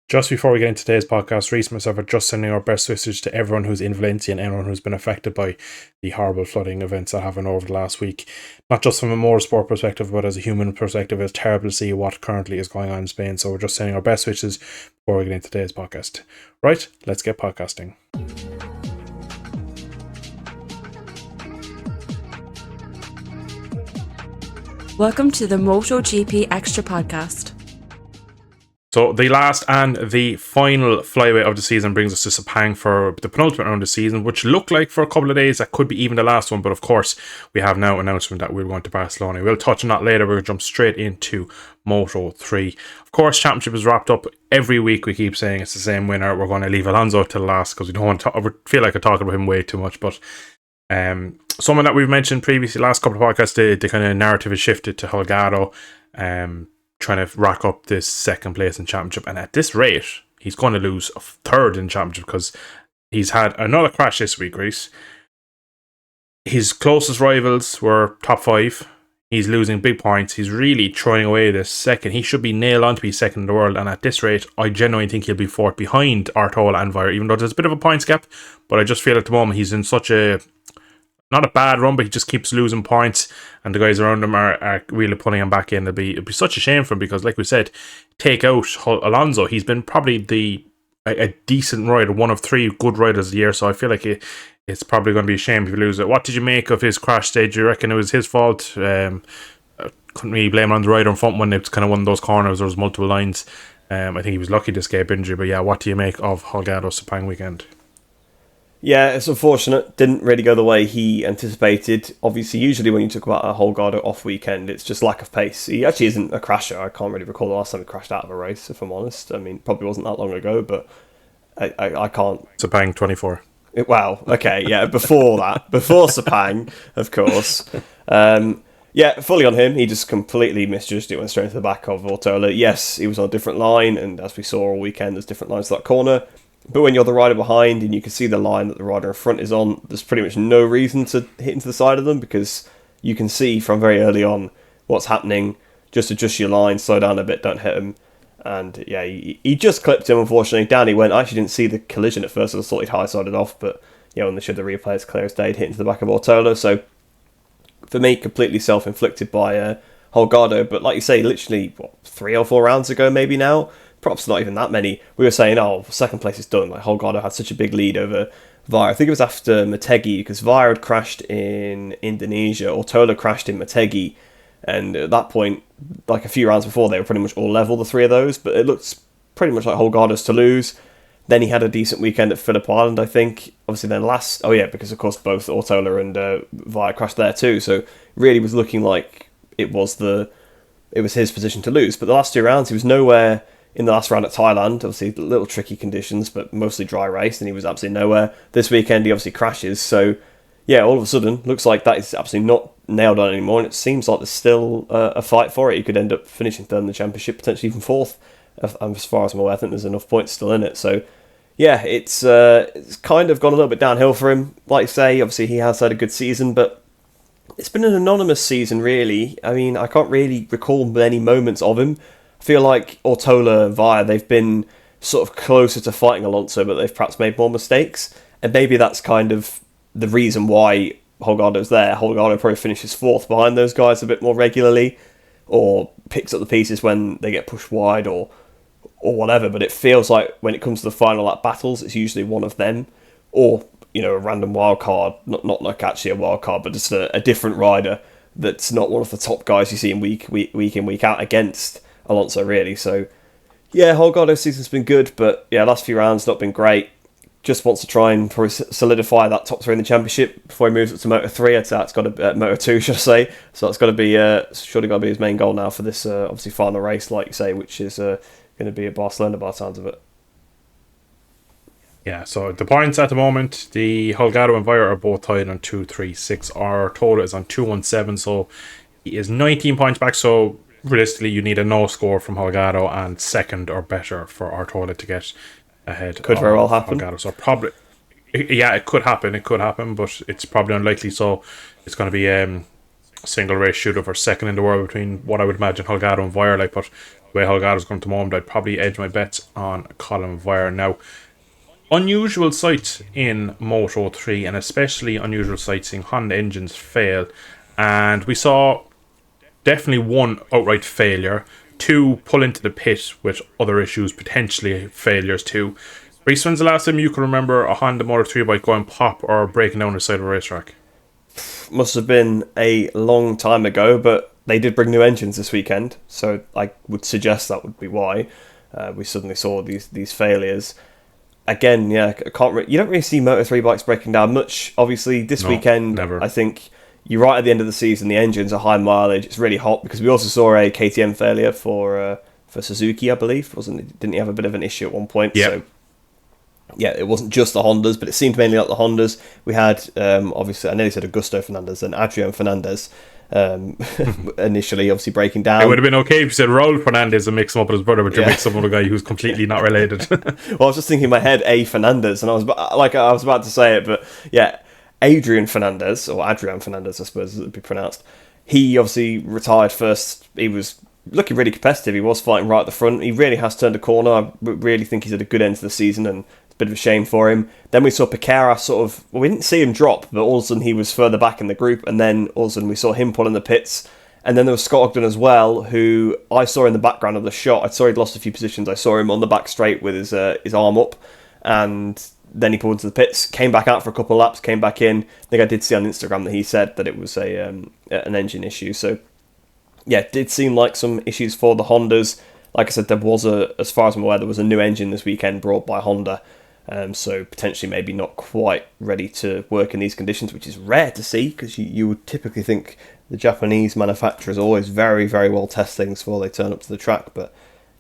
Just before we get into today's podcast, Rhys and myself are just sending our best wishes to everyone who's in Valencia and everyone who's been affected by the horrible flooding events that happened over the last week. Not just from a motorsport perspective, but as a human perspective, it's terrible to see what currently is going on in Spain. So we're just sending our best wishes before we get into today's podcast. Right, let's get podcasting. Welcome to the Motogp Xtra podcast. So the last and the final flyweight of the season brings us to Sepang for the penultimate round of the season, which looked like for a couple of days that could be even the last one. But of course, we have now announcement that we're going to Barcelona. We'll touch on that later. We'll jump straight into Moto 3. Of course, championship is wrapped up every week. We keep saying it's the same winner. We're going to leave Alonso to the last because we don't want to I feel like I talk about him way too much. But someone that we've mentioned previously, last couple of podcasts, the kind of narrative has shifted to Holgado. Trying to rack up this second place in championship, and at this rate he's going to lose a third in championship because he's had another crash this week, Rhys. His closest rivals were top 5. He's losing big points. He's really throwing away this second. He should be nailed on to be second in the world, and at this rate I genuinely think he'll be fourth behind Artola and Vire, even though there's a bit of a points gap. But I just feel at the moment he's in such a not a bad run, but he just keeps losing points, and the guys around him are really pulling him back in. It'd be such a shame for him because, like we said, take out Alonso. He's been probably a decent rider, one of 3 good riders of the year. So I feel like it's probably going to be a shame if you lose it. What did you make of his crash stage? Do you reckon it was his fault? Couldn't really blame it on the rider in front when it's kind of one of those corners. There was multiple lines. I think he was lucky to escape injury. But yeah, what do you make of Holgado's Sepang weekend? Yeah, it's unfortunate. Didn't really go the way he anticipated. Obviously, usually when you talk about a Holgado off weekend, it's just lack of pace. He actually isn't a crasher. I can't really recall the last time he crashed out of a race, if I'm honest. I mean, probably wasn't that long ago, but I can't. Sepang 24. Wow, okay, yeah, before that. Before Sepang, of course. Yeah, fully on him. He just completely misjudged it, went straight into the back of Ortola. Yes, he was on a different line, and as we saw all weekend, there's different lines to that corner. But when you're the rider behind and you can see the line that the rider in front is on, there's pretty much no reason to hit into the side of them because you can see from very early on what's happening. Just adjust your line, slow down a bit, don't hit him. And yeah, he just clipped him, unfortunately. Down he went. I actually didn't see the collision at first. I thought he'd high-sided off, but yeah, when they showed the replay, it's clear as day, he'd hit into the back of Ortola. So for me, completely self-inflicted by Holgado. But like you say, literally, 3 or 4 rounds ago maybe now, perhaps not even that many, we were saying, oh, second place is done. Like Holgado had such a big lead over Vire. I think it was after Motogp, because Vire had crashed in Indonesia, Ortola crashed in Motogp, and at that point, like a few rounds before, they were pretty much all level, the 3 of those, but it looked pretty much like Holgado's to lose. Then he had a decent weekend at Phillip Island, I think. Obviously then because of course both Ortola and Vire crashed there too, so really was looking like it was his position to lose. But the last 2 rounds, he was nowhere. In the last round at Thailand, obviously a little tricky conditions, but mostly dry race, and he was absolutely nowhere. This weekend he obviously crashes, so yeah, all of a sudden, looks like that is absolutely not nailed on anymore, and it seems like there's still a fight for it. He could end up finishing third in the championship, potentially even 4th, as far as I'm aware. I think there's enough points still in it, so yeah, it's kind of gone a little bit downhill for him. Like you say, obviously he has had a good season, but it's been an anonymous season, really. I mean, I can't really recall many moments of him. I feel like Ortola and Vire, they've been sort of closer to fighting Alonso, but they've perhaps made more mistakes. And maybe that's kind of the reason why Holgado's there. Holgado probably finishes 4th behind those guys a bit more regularly, or picks up the pieces when they get pushed wide or whatever. But it feels like when it comes to the final lap battles, it's usually one of them, or a random wild card, not like actually a wild card, but just a different rider that's not one of the top guys you see in week in, week out against Alonso, really. So yeah, Holgado's season's been good, but yeah, last few rounds not been great. Just wants to try and probably solidify that top 3 in the championship before he moves up to Moto 3. It's got to Moto 2, should I say? So that's got to be surely got to be his main goal now for this obviously final race, like you say, which is going to be at Barcelona by the sounds of it. Yeah, so the points at the moment, the Holgado and Vire are both tied on 236. Our total is on 217, so he is 19 points back. So realistically, you need a no score from Holgado and second or better for Artola to get ahead. Could very well happen. Holgado. So probably, yeah, it could happen. It could happen, but it's probably unlikely. So it's going to be single race shooter for second in the world between what I would imagine Holgado and Vire. But the way Holgato's going to the moment, I'd probably edge my bets on Colin Vire. Now, unusual sight in Moto 3, and especially unusual sight seeing Honda engines fail. And we saw definitely one outright failure, two pull into the pit with other issues, potentially failures too. Rhys, when's the last time you can remember a Honda Moto 3 bike going pop or breaking down the side of a racetrack? Must have been a long time ago, but they did bring new engines this weekend, so I would suggest that would be why we suddenly saw these failures. Again, yeah, you don't really see Moto 3 bikes breaking down much. Obviously, this weekend, never. I think you're right at the end of the season. The engines are high mileage. It's really hot because we also saw a KTM failure for Suzuki, I believe. Didn't he have a bit of an issue at one point? Yeah. So, yeah, it wasn't just the Hondas, but it seemed mainly like the Hondas. We had, obviously, I nearly said Augusto Fernandez and Adrian Fernandez initially, obviously breaking down. It would have been okay if you said Raul Fernandez and mix him up with his brother, but you mix up with a guy who's completely not related. Well, I was just thinking in my head, Fernandez, and I was about to say it, but yeah, Adrian Fernandez, or Adrian Fernandez, I suppose it would be pronounced. He obviously retired first. He was looking really competitive. He was fighting right at the front. He really has turned a corner. I really think he's had a good end to the season, and it's a bit of a shame for him. Then we saw Piquera we didn't see him drop, but all of a sudden he was further back in the group, and then all of a sudden we saw him pull in the pits. And then there was Scott Ogden as well, who I saw in the background of the shot. I saw he'd lost a few positions. I saw him on the back straight with his arm up, and then he pulled into the pits, came back out for a couple of laps, came back in. I think I did see on Instagram that he said that it was an engine issue. So, yeah, it did seem like some issues for the Hondas. Like I said, there was as far as I'm aware, there was a new engine this weekend brought by Honda. So potentially maybe not quite ready to work in these conditions, which is rare to see because you would typically think the Japanese manufacturers always very, very well test things before they turn up to the track. But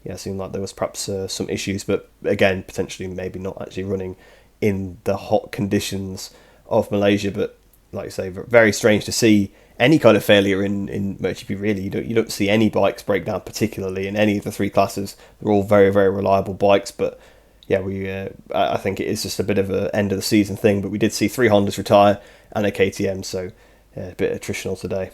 yeah, it seemed like there was perhaps some issues, but again, potentially maybe not actually running in the hot conditions of Malaysia. But like you say, very strange to see any kind of failure in MotoGP. Really, you don't see any bikes break down, particularly in any of the three classes. They're all very, very reliable bikes, but yeah, I think it is just a bit of an end of the season thing. But we did see 3 Hondas retire and a KTM, so a bit attritional today.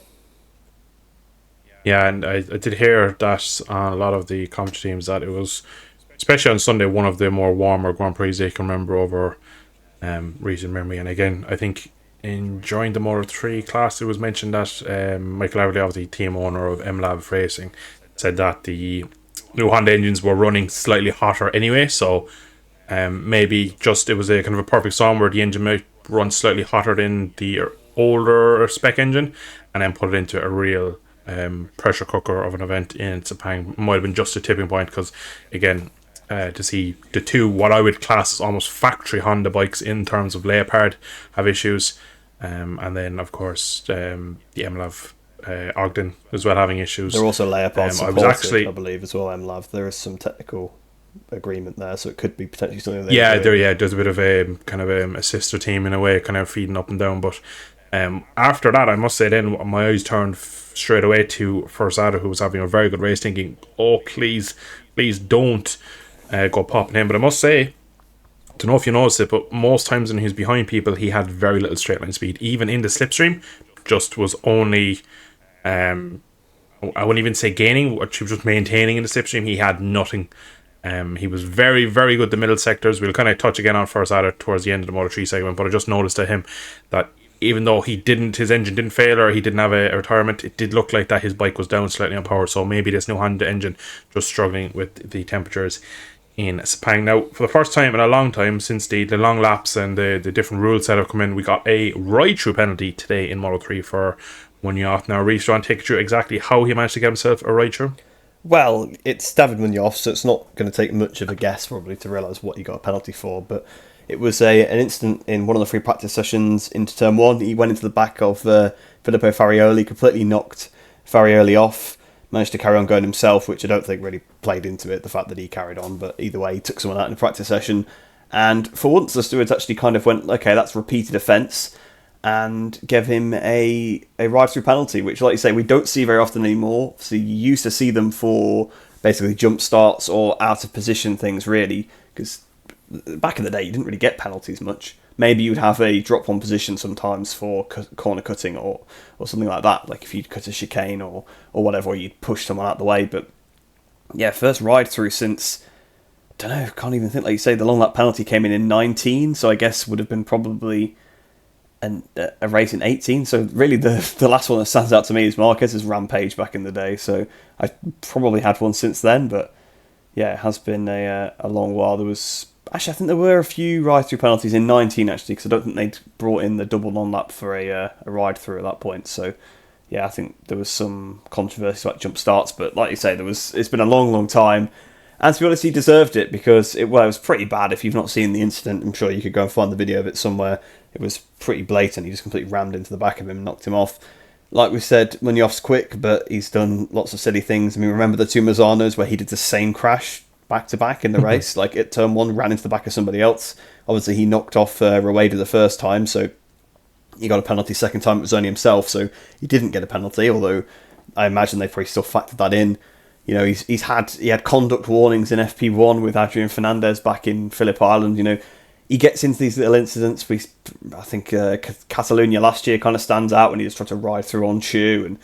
Yeah, and I did hear that on a lot of the commentary teams that it was, especially on Sunday, one of the more warmer Grand Prix they can remember over recent memory. And again, I think during the Moto 3 class, it was mentioned that Michael Averly, the team owner of MLab Racing, said that the new Honda engines were running slightly hotter anyway, so maybe just it was a kind of a perfect storm where the engine might run slightly hotter than the older spec engine, and then put it into a real pressure cooker of an event in Sepang. Might have been just a tipping point, because again, to see the two what I would class as almost factory Honda bikes in terms of lay apart have issues, and then of course the MLAV Ogden as well having issues. They're also lay-apart supported, I believe, as well. MLAV, there is some technical agreement there, so it could be potentially something. There's a bit of a kind of a sister team in a way, kind of feeding up and down. But after that, I must say, then my eyes turned straight away to Forzado, who was having a very good race, thinking, oh, please don't go popping him. But I must say, I don't know if you noticed it, but most times when he was behind people, he had very little straight line speed. Even in the slipstream, just was only, I wouldn't even say gaining, but she was just maintaining in the slipstream. He had nothing. He was very, very good at the middle sectors. We'll kind of touch again on Forzado towards the end of the Moto 3 segment, but I just noticed to him that even though his engine didn't fail or he didn't have a retirement, it did look like that his bike was down slightly on power. So maybe this new Honda engine just struggling with the temperatures in Sepang. Now, for the first time in a long time, since the long laps and the different rules that have come in, we got a ride-through penalty today in Moto 3 for Munoz. Now, Rhys, do you want to take you through exactly how he managed to get himself a ride-through? Well, it's David Munoz, so it's not going to take much of a guess probably to realise what he got a penalty for, but it was an incident in one of the free practice sessions into turn 1. He went into the back of Filippo Farioli, completely knocked Farioli off, managed to carry on going himself, which I don't think really played into it, the fact that he carried on, but either way, he took someone out in a practice session, and for once the stewards actually kind of went, okay, that's repeated offence, and gave him a ride-through penalty, which, like you say, we don't see very often anymore. So you used to see them for basically jump starts or out-of-position things, really, because back in the day, you didn't really get penalties much. Maybe you'd have a drop-on position sometimes for corner cutting or something like that, like if you'd cut a chicane or whatever, or you'd push someone out the way. But first ride through since, I don't know, can't even think, like you say, the long lap penalty came in 19, so I guess would have been probably a race in 18. So really the last one that stands out to me is Marquez's Rampage back in the day, so I probably had one since then, but yeah, it has been a long while. There was, actually, I think there were a few ride-through penalties in 19, actually, because I don't think they'd brought in the double non-lap for a ride-through at that point, so yeah, I think there was some controversy about jump starts, but like you say, it's been a long, long time. And to be honest, he deserved it because it was pretty bad. If you've not seen the incident, I'm sure you could go and find the video of it somewhere. It was pretty blatant. He just completely rammed into the back of him and knocked him off. Like we said, Munoz quick, but he's done lots of silly things. I mean, remember the two Mazzanos where he did the same crash back-to-back in the race? Like at turn one, ran into the back of somebody else. Obviously, he knocked off Rueda the first time, so he got a penalty. Second time, it was only himself, so he didn't get a penalty, although I imagine they probably still factored that in. You know, he had conduct warnings in FP1 with Adrian Fernandez back in Phillip Island. You know, he gets into these little incidents. I think Catalonia last year kind of stands out when he just tried to ride through on shoe. And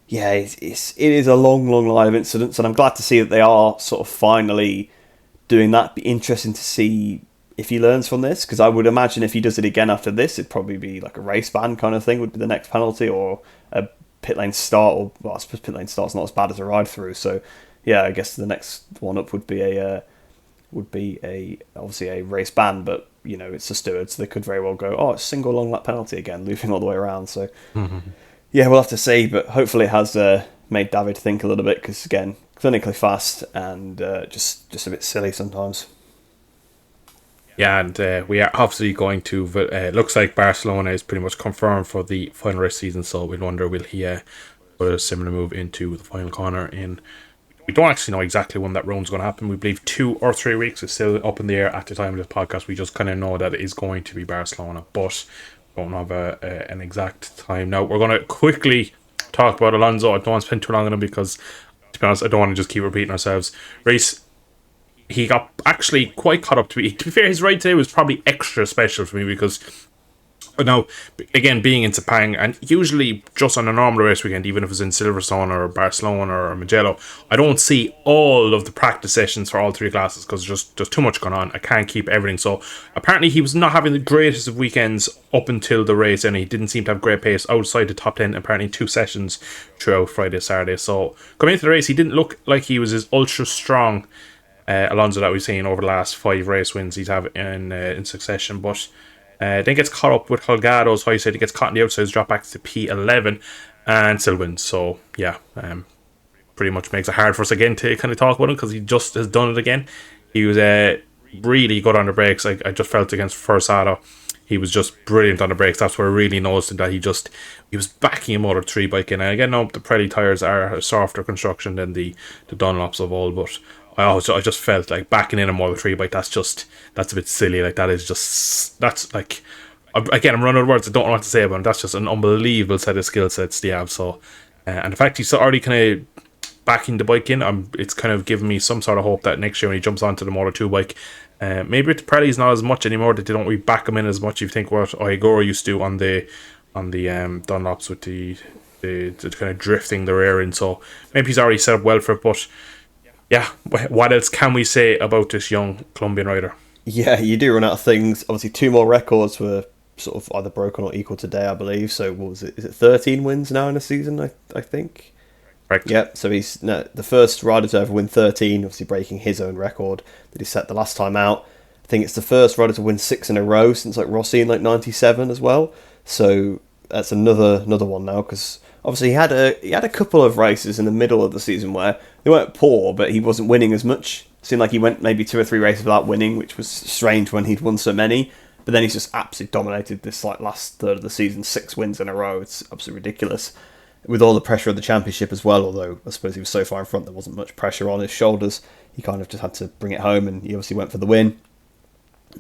yeah, it is a long, long line of incidents. And I'm glad to see that they are sort of finally doing that. It'd be interesting to see if he learns from this, because I would imagine if he does it again after this, it'd probably be like a race ban kind of thing would be the next penalty, or a pit lane start, or well, I suppose pit lane start's not as bad as a ride through. So yeah, I guess the next one up would be obviously a race ban, but you know, it's the stewards, so they could very well go, oh, it's single long lap penalty again, looping all the way around. So yeah, we'll have to see, but hopefully it has made David think a little bit, because again, clinically fast and just a bit silly sometimes. Yeah, and we are obviously going to. Looks like Barcelona is pretty much confirmed for the final race season. So we wonder, will he put a similar move into the final corner? We don't actually know exactly when that round's going to happen. We believe 2 or 3 weeks is still up in the air at the time of this podcast. We just kind of know that it is going to be Barcelona, but don't have an exact time. Now we're going to quickly talk about Alonso. I don't want to spend too long on him because, to be honest, I don't want to just keep repeating ourselves. Rhys, he got actually quite caught up to me. To be fair, his ride today was probably extra special for me because now, again, being in Sepang, and usually just on a normal race weekend, even if it's in Silverstone or Barcelona or Mugello, I don't see all of the practice sessions for all 3 classes because there's too much going on. I can't keep everything. So apparently he was not having the greatest of weekends up until the race, and he didn't seem to have great pace outside the top 10, apparently 2 sessions throughout Friday, Saturday. So coming into the race, he didn't look like he was as ultra strong Alonso that we've seen over the last 5 race wins he's had in succession, but then gets caught up with Holgado's high side. He gets caught in the outsides, drop back to P11 and still wins. So yeah, pretty much makes it hard for us again to kind of talk about him because he just has done it again. He was really good on the brakes. I just felt against Forsato, he was just brilliant on the brakes. That's where I really noticed that he was backing a Moto3 bike in. And again, no, the Pirelli tyres are a softer construction than the Dunlops of old, but I just felt like backing in a Moto3 bike, that's a bit silly. Like that's like, again, I'm running out of words. I don't know what to say about him. That's just an unbelievable set of skill sets they have. So, and the fact he's already kind of backing the bike in, it's kind of given me some sort of hope that next year when he jumps onto the Moto2 bike, maybe with the Pirelli's not as much anymore, that they don't really back him in as much. You think what Oigoro used to on the Dunlops with the kind of drifting the rear in. So maybe he's already set up well for it, but yeah, what else can we say about this young Colombian rider? Yeah, you do run out of things. Obviously, 2 more records were sort of either broken or equal today, I believe. So what was it? Is it 13 wins now in a season, I think? Correct. Yeah, so he's the first rider to ever win 13, obviously breaking his own record that he set the last time out. I think it's the first rider to win 6 in a row since like Rossi in like 97 as well. So that's another one now, because obviously he had a couple of races in the middle of the season where they weren't poor, but he wasn't winning as much. It seemed like he went maybe 2 or 3 races without winning, which was strange when he'd won so many. But then he's just absolutely dominated this like last third of the season, 6 wins in a row. It's absolutely ridiculous. With all the pressure of the championship as well, although I suppose he was so far in front there wasn't much pressure on his shoulders. He kind of just had to bring it home, and he obviously went for the win.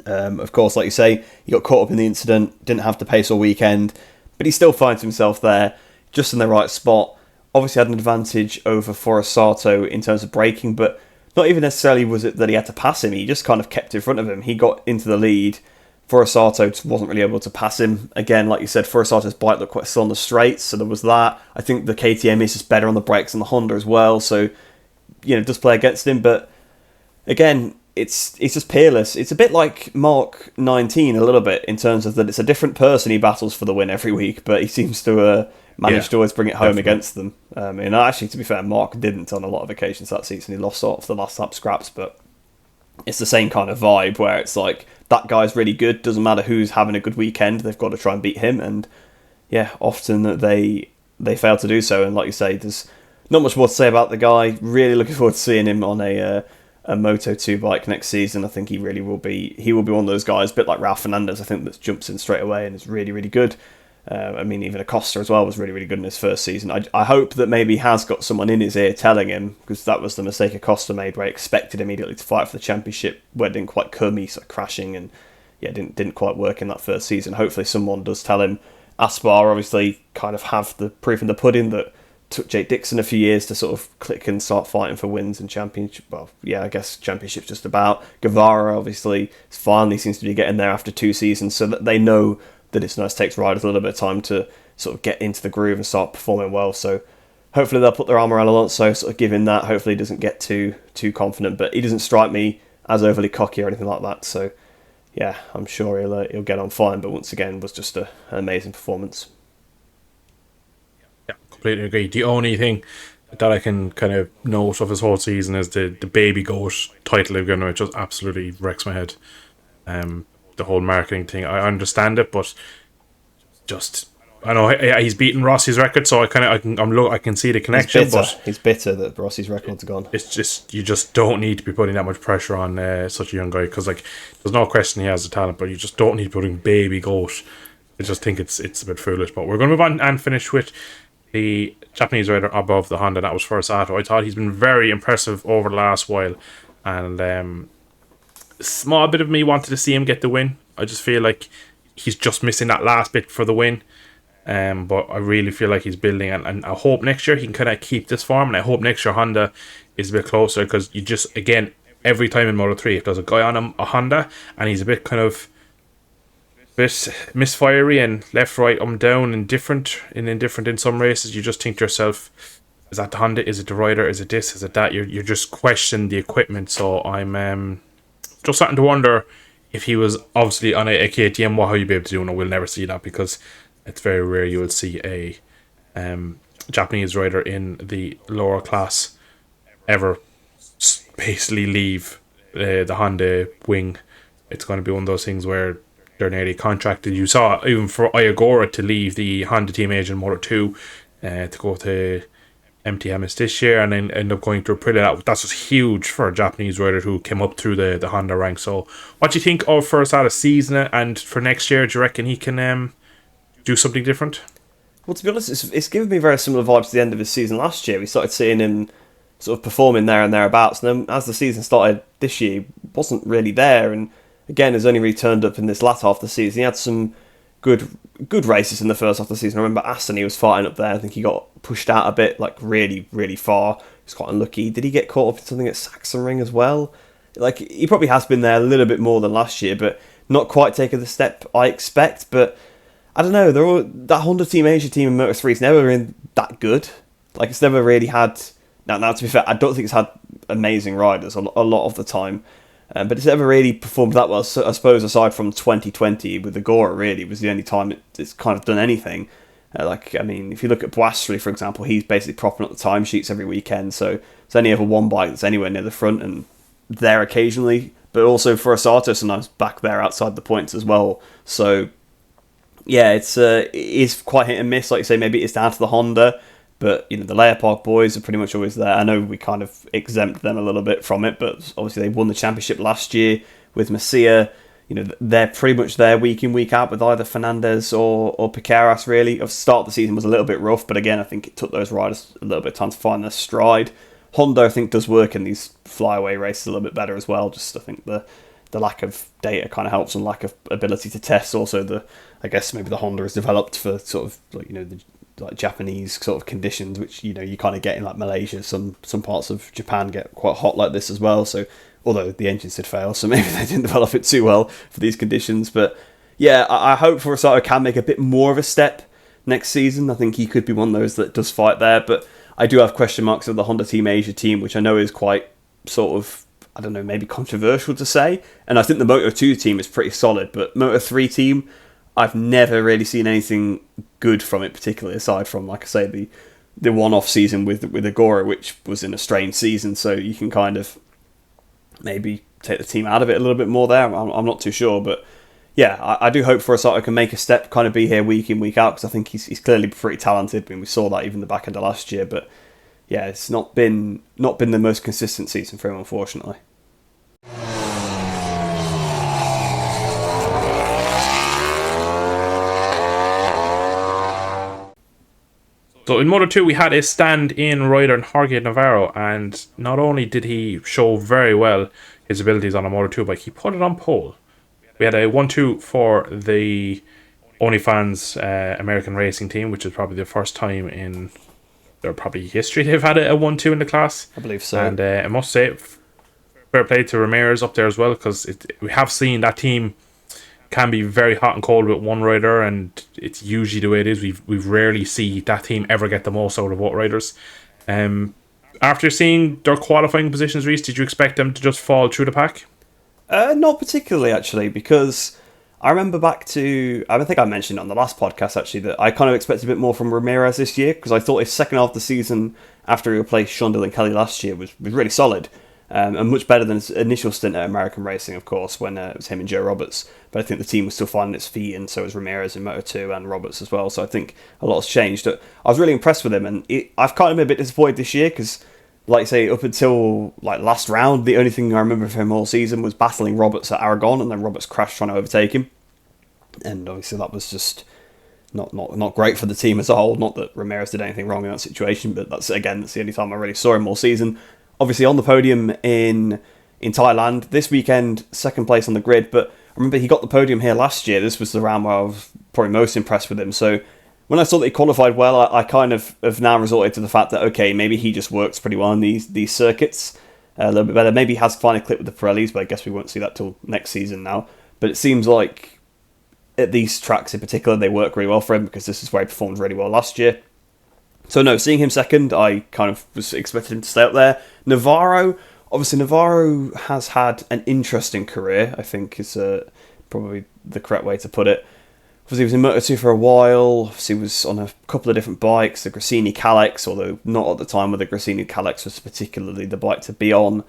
Of course, like you say, he got caught up in the incident, didn't have the pace all weekend, but he still finds himself there, just in the right spot. Obviously had an advantage over Forsato in terms of braking, but not even necessarily was it that he had to pass him. He just kind of kept in front of him. He got into the lead. Forsato wasn't really able to pass him. Again, like you said, Forasato's bike looked quite slow on the straights, so there was that. I think the KTM is just better on the brakes than the Honda as well, so does play against him, but again, it's just peerless. It's a bit like Mark 19 a little bit in terms of that it's a different person he battles for the win every week, but he seems to manage to always bring it home against them. And actually, to be fair, Mark didn't on a lot of occasions that season. He lost sort of the last lap scraps, but it's the same kind of vibe where it's like, that guy's really good, doesn't matter who's having a good weekend, they've got to try and beat him, and yeah, often they fail to do so. And like you say, there's not much more to say about the guy. Really looking forward to seeing him on a Moto 2 bike next season. I think he will be one of those guys, a bit like Ralph Fernandez, I think, that jumps in straight away and is really, really good. Even Acosta as well was really, really good in his first season. I hope that maybe he has got someone in his ear telling him, because that was the mistake Acosta made, where he expected immediately to fight for the championship, where it didn't quite come. He started crashing and didn't quite work in that first season. Hopefully someone does tell him. Aspar obviously kind of have the proof in the pudding that took Jake Dixon a few years to sort of click and start fighting for wins and championship. Well, yeah, I guess championship's just about. Guevara obviously finally seems to be getting there after 2 seasons, so that they know that it's nice. Takes riders a little bit of time to sort of get into the groove and start performing well. So hopefully they'll put their arm around Alonso, sort of give him that. Hopefully he doesn't get too confident, but he doesn't strike me as overly cocky or anything like that. So yeah, I'm sure he'll get on fine. But once again, was just an amazing performance. Yeah, completely agree. The only thing that I can kind of note of his whole season is the baby goat title they've given him. It just absolutely wrecks my head. The whole marketing thing, I understand it, but just, I know he's beaten Rossi's record, so I can see the connection. He's bitter that Rossi's record's gone. It's just, you just don't need to be putting that much pressure on such a young guy, because like, there's no question he has the talent, but you just don't need putting baby goat. I just think it's a bit foolish. But we're going to move on and finish with the Japanese rider above the Honda. That was for Sato. I thought he's been very impressive over the last while, and small bit of me wanted to see him get the win. I just feel like he's just missing that last bit for the win. But I really feel like he's building, and I hope next year he can kind of keep this form, and I hope next year Honda is a bit closer, because you just, again, every time in Moto3, if there's a guy on a Honda and he's a bit kind of misfiery and left, right, down, indifferent in some races, you just think to yourself, is that the Honda? Is it the rider? Is it this? Is it that? You're just questioning the equipment. So I'm just starting to wonder if he was obviously on a KTM, what he'd be able to do. And we'll never see that, because it's very rare you will see a Japanese rider in the lower class ever basically leave the Honda wing. It's going to be one of those things where they're nearly contracted. You saw even for Iagora to leave the Honda team age in Moto 2 to go to MT Hemis this year, and then end up going to Aprilia. That's just huge for a Japanese rider who came up through the Honda ranks. So what do you think of first out of season, and for next year, do you reckon he can do something different? Well, to be honest, it's given me very similar vibes to the end of his season last year. We started seeing him sort of performing there and thereabouts, and then as the season started this year, he wasn't really there, and again has only really turned up in this latter half of the season. He had some good races in the first half of the season. I remember Aston, he was fighting up there. I think he got pushed out a bit, like really, really far. He was quite unlucky. Did he get caught up in something at Sachsenring as well? Like, he probably has been there a little bit more than last year, but not quite taken the step I expect. But I don't know, that Honda Team Asia team in Moto3 is never been that good. Like, it's never really had... Now, to be fair, I don't think it's had amazing riders a lot of the time. But it's never really performed that well. So I suppose aside from 2020 with Agora, really was the only time it's kind of done anything. If you look at Boisserie, for example, he's basically propping up the timesheets every weekend. So it's only ever one bike that's anywhere near the front and there occasionally. But also for Asato, sometimes back there outside the points as well. So yeah, it is quite hit and miss. Like you say, maybe it's down to the Honda. But, the Leia Park boys are pretty much always there. I know we kind of exempt them a little bit from it, but obviously they won the championship last year with Masia. They're pretty much there week in, week out with either Fernandez or Piqueras, really. The start of the season was a little bit rough, but again, I think it took those riders a little bit of time to find their stride. Honda, I think, does work in these flyaway races a little bit better as well. Just, I think, the lack of data kind of helps, and lack of ability to test. Also, I guess maybe the Honda has developed for sort of, the Japanese sort of conditions, which you kind of get in like Malaysia. Some parts of Japan get quite hot like this as well. So although the engines did fail, so maybe they didn't develop it too well for these conditions. But yeah, I hope Forsato can make a bit more of a step next season. I think he could be one of those that does fight there. But I do have question marks of the Honda Team Asia team, which I know is quite sort of, I don't know, maybe controversial to say. And I think the Moto2 team is pretty solid, but Moto3 team, I've never really seen anything good from it, particularly aside from, like I say, the one-off season with Agora, which was in a strange season, so you can kind of maybe take the team out of it a little bit more there. I'm not too sure, but yeah, I do hope for Osato can make a step, kind of be here week in, week out, because I think he's clearly pretty talented. I mean, we saw that even the back end of last year, but yeah, it's not been the most consistent season for him, unfortunately. So in Moto2, we had a stand-in rider in Jorge Navarro, and not only did he show very well his abilities on a Moto2 bike, he put it on pole. We had a 1-2 for the OnlyFans American racing team, which is probably the first time in their probably history they've had a 1-2 in the class. I believe so. And I must say, fair play to Ramirez up there as well, because we have seen that team can be very hot and cold with one rider, and it's usually the way it is. We've rarely see that team ever get the most out of what riders. After seeing their qualifying positions, Rhys, did you expect them to just fall through the pack? Not particularly, actually, because I remember back to, I think I mentioned on the last podcast, actually, that I kind of expected a bit more from Ramirez this year, because I thought his second half of the season, after he replaced Shondell and Kelly last year, was really solid, and much better than his initial stint at American Racing, of course, when it was him and Joe Roberts. But I think the team was still finding its feet, and so was Ramirez in Moto2 and Roberts as well, so I think a lot has changed. I was really impressed with him, and I've kind of been a bit disappointed this year, because like I say, up until like last round, the only thing I remember from him all season was battling Roberts at Aragon, and then Roberts crashed trying to overtake him. And obviously that was just not great for the team as a whole. Not that Ramirez did anything wrong in that situation, but that's the only time I really saw him all season. Obviously on the podium in Thailand this weekend, second place on the grid. But I remember he got the podium here last year. This was the round where I was probably most impressed with him. So when I saw that he qualified well, I kind of have now resorted to the fact that, okay, maybe he just works pretty well on these circuits a little bit better. Maybe he has finally clicked with the Pirellis, but I guess we won't see that till next season now. But it seems like at these tracks in particular, they work really well for him, because this is where he performed really well last year. So no, seeing him second, I kind of was expecting him to stay up there. Navarro has had an interesting career, I think is probably the correct way to put it. Because he was in Moto2 for a while, he was on a couple of different bikes, the Grassini Calyx, although not at the time where the Grassini Calyx was particularly the bike to be on.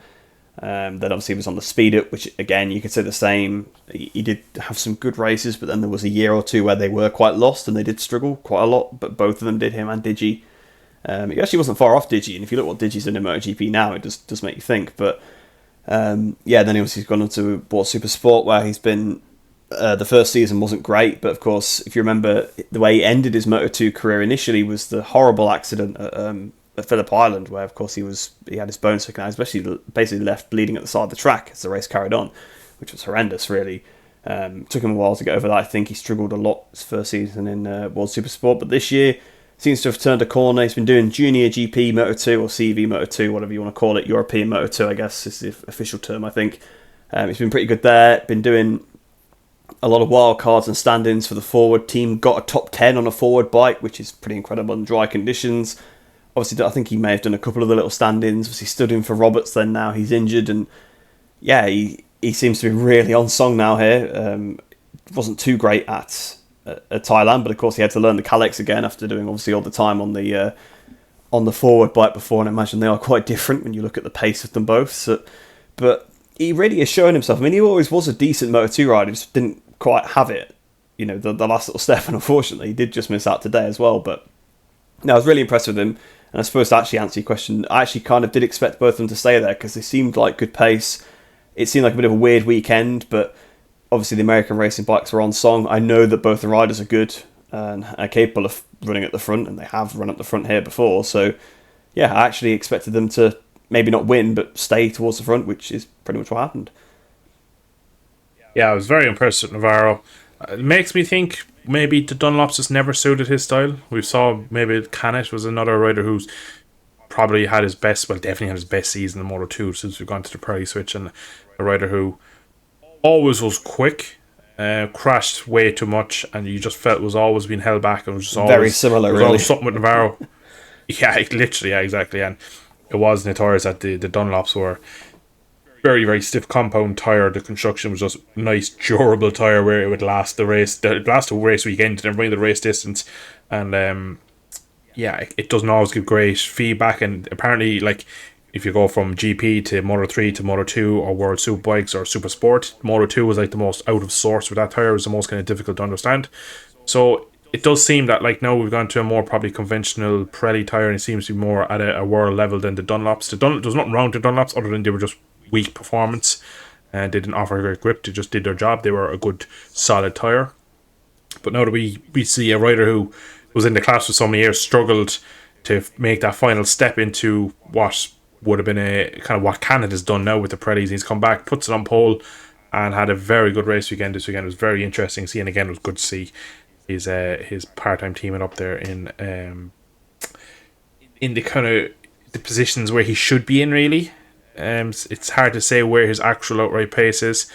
Then obviously he was on the Speed Up, which again, you could say the same. He did have some good races, but then there was a year or two where they were quite lost and they did struggle quite a lot, but both of them did, him and Digi. He actually wasn't far off Digi, and if you look what Digi's done in MotoGP now, it does make you think. But then he's gone on to World Super Sport, where he's been... the first season wasn't great, but of course, if you remember, the way he ended his Moto2 career initially was the horrible accident at Phillip Island, where of course he had his bones taken out, especially basically left bleeding at the side of the track as the race carried on, which was horrendous, really. Took him a while to get over that. I think he struggled a lot his first season in World Super Sport, but this year seems to have turned a corner. He's been doing Junior GP Moto2 or CV Moto2, whatever you want to call it. European Moto2, I guess, is the official term, I think. He's been pretty good there. Been doing a lot of wild cards and stand-ins for the forward team. Got a top 10 on a forward bike, which is pretty incredible in dry conditions. Obviously, I think he may have done a couple of the little stand-ins. Obviously, stood in for Roberts, then now he's injured. And yeah, he seems to be really on song now here. Wasn't too great at Thailand, but of course he had to learn the Calyx again after doing obviously all the time on the forward bike before. And I imagine they are quite different when you look at the pace of them both. So, but he really is showing himself. I mean, he always was a decent Moto2 rider, just didn't quite have it, the last little step, and unfortunately he did just miss out today as well. But no, I was really impressed with him, and I suppose to actually answer your question, I actually kind of did expect both of them to stay there, because they seemed like good pace. It seemed like a bit of a weird weekend, but obviously the American racing bikes were on song. I know that both the riders are good and are capable of running at the front, and they have run at the front here before, so yeah, I actually expected them to maybe not win, but stay towards the front, which is pretty much what happened. Yeah, I was very impressed with Navarro. It makes me think maybe the Dunlops just never suited his style. We saw maybe Canet was another rider who's probably had his best, well, definitely had his best season in Moto2 since we've gone to the Pirelli switch, and a rider who always was quick, crashed way too much, and you just felt was always being held back, and was just always, very similar, really. Always something with Navarro. Yeah, literally, yeah, exactly. And it was notorious that the Dunlops were very, very stiff compound tire. The construction was just nice, durable tire where it would last the race weekend, never mind the race distance. And yeah, it doesn't always give great feedback. And apparently, like, if you go from GP to Moto 3 to Moto 2 or World Superbikes or Super Sport, Moto 2 was like the most out of source with that tire. It was the most kind of difficult to understand. So it does seem that like now we've gone to a more probably conventional Pirelli tire, and it seems to be more at a world level than the Dunlops. There's nothing wrong with the Dunlops other than they were just weak performance and they didn't offer great grip. They just did their job. They were a good solid tire. But now that we see a rider who was in the class for so many years struggled to make that final step into what would have been a kind of what Canada's done now with the Pirellis. He's come back, puts it on pole, and had a very good race weekend. This weekend it was very interesting to see, and again it was good to see his part-time teaming up there in the kind of the positions where he should be in, really. It's hard to say where his actual outright pace is.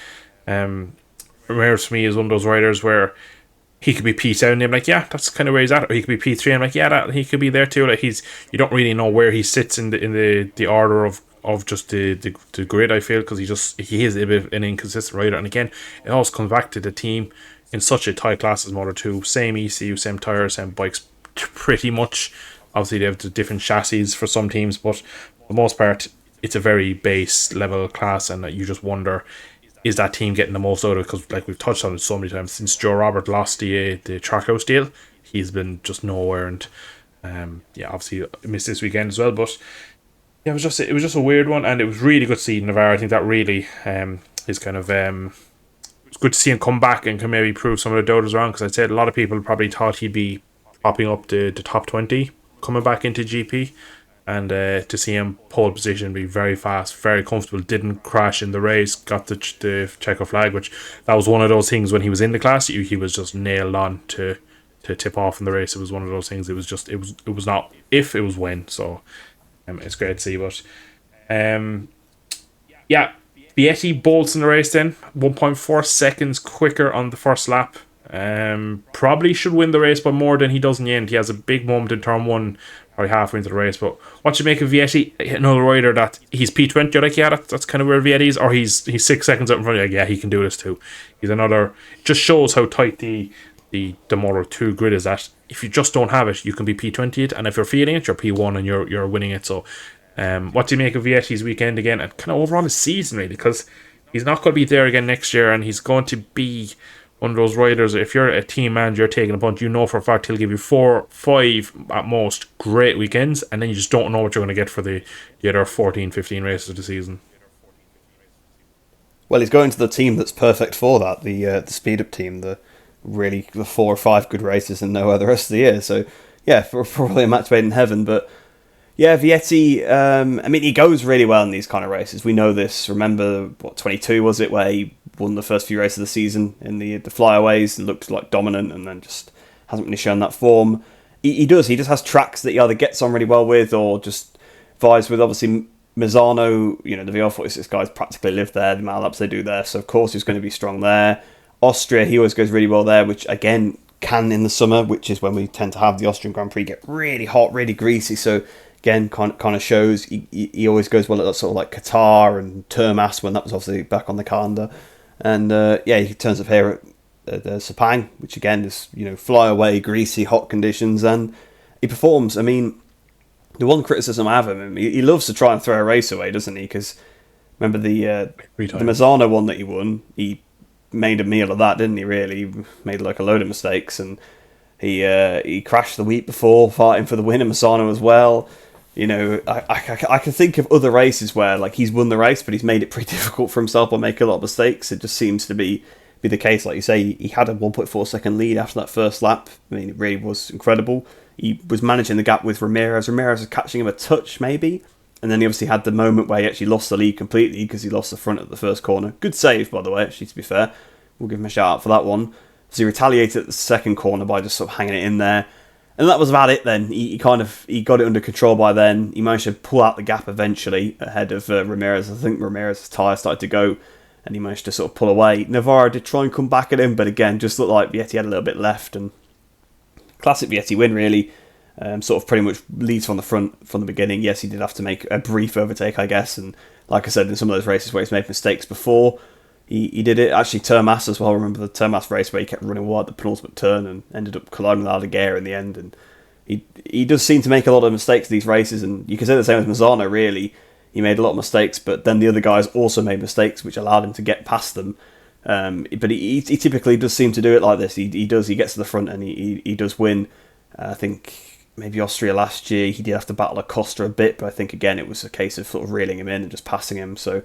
Ramirez for me is one of those riders where he could be P7 and I'm like, yeah, that's kind of where he's at. Or he could be P3 and I'm like, yeah, he could be there too. Like, you don't really know where he sits in the order of just the grid, I feel, because he is a bit of an inconsistent rider. And again, it always comes back to the team in such a tight class as Moto 2. Same ECU, same tires, same bikes, pretty much. Obviously, they have the different chassis for some teams, but for the most part, it's a very base level class, and you just wonder, is that team getting the most out of it? Because like we've touched on it so many times, since Joe Robert lost the Trackhouse deal, he's been just nowhere. And yeah, obviously missed this weekend as well. But yeah, it was just a weird one, and it was really good to see Navarro. I think that really is kind of it's good to see him come back and can maybe prove some of the doubters wrong. Because I'd say a lot of people probably thought he'd be popping up the top 20 coming back into GP. And to see him pole position, be very fast, very comfortable, didn't crash in the race, got the checker flag, which that was one of those things when he was in the class, he was just nailed on to tip off in the race. It was one of those things. It was not if, it was when. So it's great to see. But yeah, Vietti bolts in the race then, 1.4 seconds quicker on the first lap. Probably should win the race by more than he does in the end. He has a big moment in turn one, probably halfway into the race. But what you make of Vietti, another rider that he's P20, you're like, yeah, that's kind of where Vietti is, or he's 6 seconds up in front of you, like, yeah, he can do this too. He's another, just shows how tight the Moto 2 grid is, that if you just don't have it, you can be P20 it, and if you're feeling it, you're P1 and you're winning it. So what do you make of Vietti's weekend again, and kind of overall his season, really, because he's not going to be there again next year, and he's going to be one of those riders, if you're a team manager taking a punt, you know for a fact he'll give you 4, 5 at most great weekends, and then you just don't know what you're going to get for the other 14, 15 races of the season. Well, he's going to the team that's perfect for that, the speed up team, the 4 or 5 good races and no other rest of the year. So yeah, probably a match made in heaven. But yeah, Vietti, I mean, he goes really well in these kind of races. We know this. Remember, 22 was it, where he won the first few races of the season in the flyaways and looked like dominant, and then just hasn't really shown that form. He just has tracks that he either gets on really well with or just vibes with. Obviously, Misano, the VR46 guys practically live there, the amount of laps they do there, so of course he's going to be strong there. Austria, he always goes really well there, which again can in the summer, which is when we tend to have the Austrian Grand Prix get really hot, really greasy. So again, kind of shows he always goes well at that sort of like Qatar and Termas, when that was obviously back on the calendar. And yeah, he turns up here at Sepang, which again is fly away, greasy, hot conditions, and he performs. I mean, the one criticism I have of him, he loves to try and throw a race away, doesn't he? Because remember the Mazzano one that he won, he made a meal of that, didn't he? Really, he made like a load of mistakes, and he crashed the week before, fighting for the win in Mazzano as well. I can think of other races where like he's won the race, but he's made it pretty difficult for himself by making a lot of mistakes. It just seems to be the case. Like you say, he had a 1.4 second lead after that first lap. I mean, it really was incredible. He was managing the gap with Ramirez. Ramirez was catching him a touch, maybe. And then he obviously had the moment where he actually lost the lead completely because he lost the front at the first corner. Good save, by the way, actually, to be fair. We'll give him a shout out for that one. So he retaliated at the second corner by just sort of hanging it in there. And that was about it then. He got it under control by then. He managed to pull out the gap eventually ahead of Ramirez. I think Ramirez's tyre started to go, and he managed to sort of pull away. Navarro did try and come back at him, but again, just looked like Vietti had a little bit left. And classic Vietti win, really. sort of pretty much leads from the front from the beginning. Yes, he did have to make a brief overtake, I guess, and like I said, in some of those races where he's made mistakes before, he did it. Actually, Termas as well. I remember the Termas race where he kept running wide at the penultimate turn and ended up colliding with Aldeguer in the end. And he does seem to make a lot of mistakes in these races, and you can say the same with Mazzano, really. He made a lot of mistakes, but then the other guys also made mistakes, which allowed him to get past them. But he typically does seem to do it like this. He gets to the front and he does win. I think maybe Austria last year, he did have to battle Acosta a bit, but I think again it was a case of sort of reeling him in and just passing him. So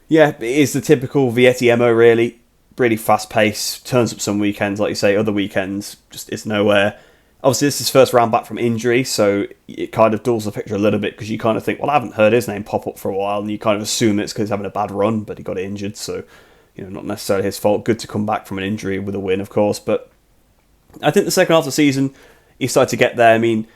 yeah, it is the typical Vietti MO, really. Really fast pace, turns up some weekends, like you say, other weekends just is nowhere. Obviously, this is his first round back from injury, so it kind of dulls the picture a little bit, because you kind of think, well, I haven't heard his name pop up for a while, and you kind of assume it's because he's having a bad run, but he got injured, so, not necessarily his fault. Good to come back from an injury with a win, of course, but I think the second half of the season, he started to get there. I mean,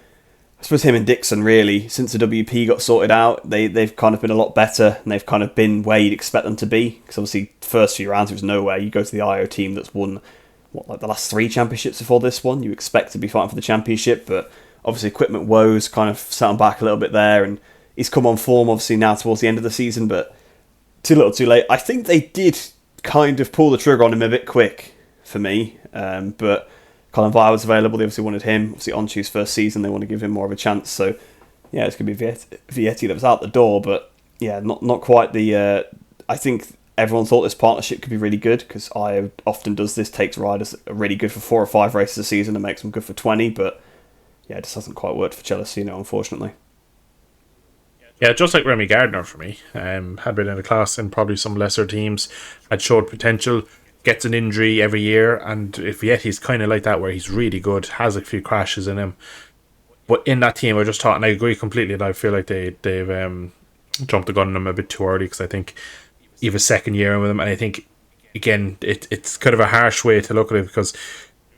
I suppose him and Dixon, really, since the WP got sorted out, they've kind of been a lot better, and they've kind of been where you'd expect them to be, because obviously, first few rounds, it was nowhere. You go to the IO team that's won, the last 3 championships before this one, you expect to be fighting for the championship, but obviously equipment woes kind of set him back a little bit there, and he's come on form, obviously, now towards the end of the season, but too little too late. I think they did kind of pull the trigger on him a bit quick, for me, but Colin Vire was available. They obviously wanted him. Obviously, Onchu's first season, they want to give him more of a chance. So, yeah, it's going to be Vietti that was out the door. But, yeah, not quite the... I think everyone thought this partnership could be really good, because I often does this, takes riders really good for 4 or 5 races a season and makes them good for 20. But, yeah, it just hasn't quite worked for Chelsea, unfortunately. Yeah, just like Remy Gardner for me. Had been in a class in probably some lesser teams, had showed potential, gets an injury every year, and if Vietti's kind of like that, where he's really good, has a few crashes in him. But in that team, I just thought, and I agree completely, that I feel like they've jumped the gun on him a bit too early, because I think he have a second year in with him, and I think, again, it's kind of a harsh way to look at it, because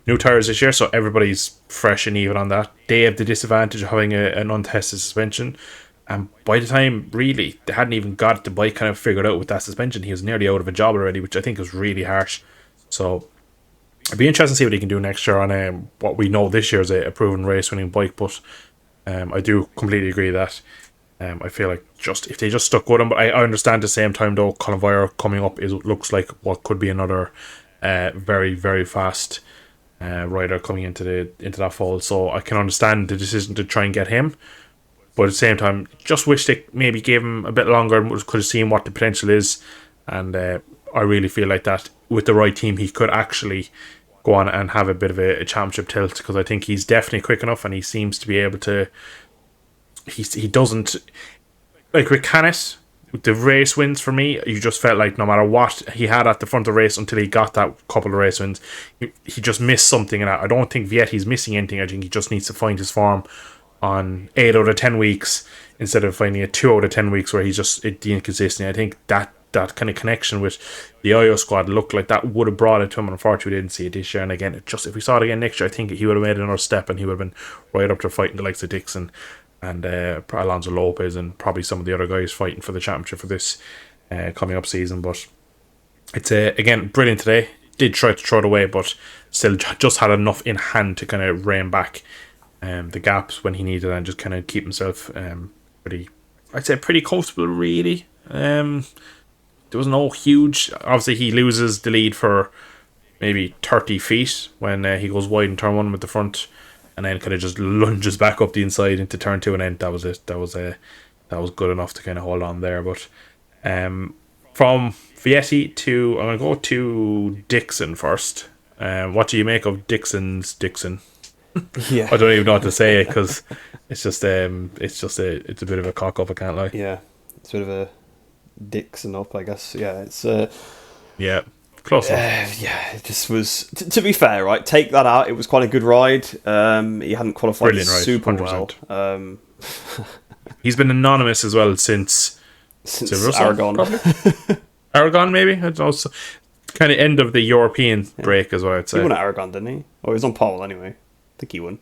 new tyres this year, so everybody's fresh and even on that. They have the disadvantage of having an untested suspension. And by the time, really, they hadn't even got the bike kind of figured out with that suspension, he was nearly out of a job already, which I think is really harsh. So it'd be interesting to see what he can do next year on what we know this year is a proven race-winning bike. But I do completely agree that I feel like just if they just stuck with him. But I understand at the same time, though, Colin Vire coming up looks like what could be another very, very fast rider coming into that fold. So I can understand the decision to try and get him. But at the same time, just wish they maybe gave him a bit longer and could have seen what the potential is. And I really feel like that with the right team, he could actually go on and have a bit of a championship tilt, because I think he's definitely quick enough, and he seems to be able to... He doesn't... Like with Canis, the race wins for me, you just felt like no matter what he had at the front of the race until he got that couple of race wins, he just missed something in that. I don't think Vietti's missing anything. I think he just needs to find his form on 8 out of 10 weeks instead of finding it 2 out of 10 weeks where he's just inconsistent. I think that kind of connection with the IO squad looked like that would have brought it to him, and unfortunately we didn't see it this year. And again, if we saw it again next year, I think he would have made another step, and he would have been right up to fighting the likes of Dixon and Alonso Lopez and probably some of the other guys fighting for the championship for this coming up season. But it's again brilliant today. Did try to throw it away, but still just had enough in hand to kind of rein back the gaps when he needed, and just kind of keep himself pretty comfortable, really. There was no huge... Obviously, he loses the lead for maybe 30 feet when he goes wide in turn 1 with the front, and then kind of just lunges back up the inside into turn 2, and then that was it. That was good enough to kind of hold on there. But from Vietti to... I'm going to go to Dixon first. What do you make of Dixon's Dixon? Yeah, I don't even know what to say, because it's a bit of a cock up, I can't lie. Yeah, it's a bit of a Dixon up, I guess. Yeah, it's yeah, close enough. Yeah, it just was. To be fair, right, take that out. It was quite a good ride. He hadn't qualified super 100%. Well. He's been anonymous as well since Aragon. Aragon, maybe. I don't know. Kind of end of the European break, as well, I'd say. He won at Aragon, didn't he? Or he was on pole anyway. I think he won.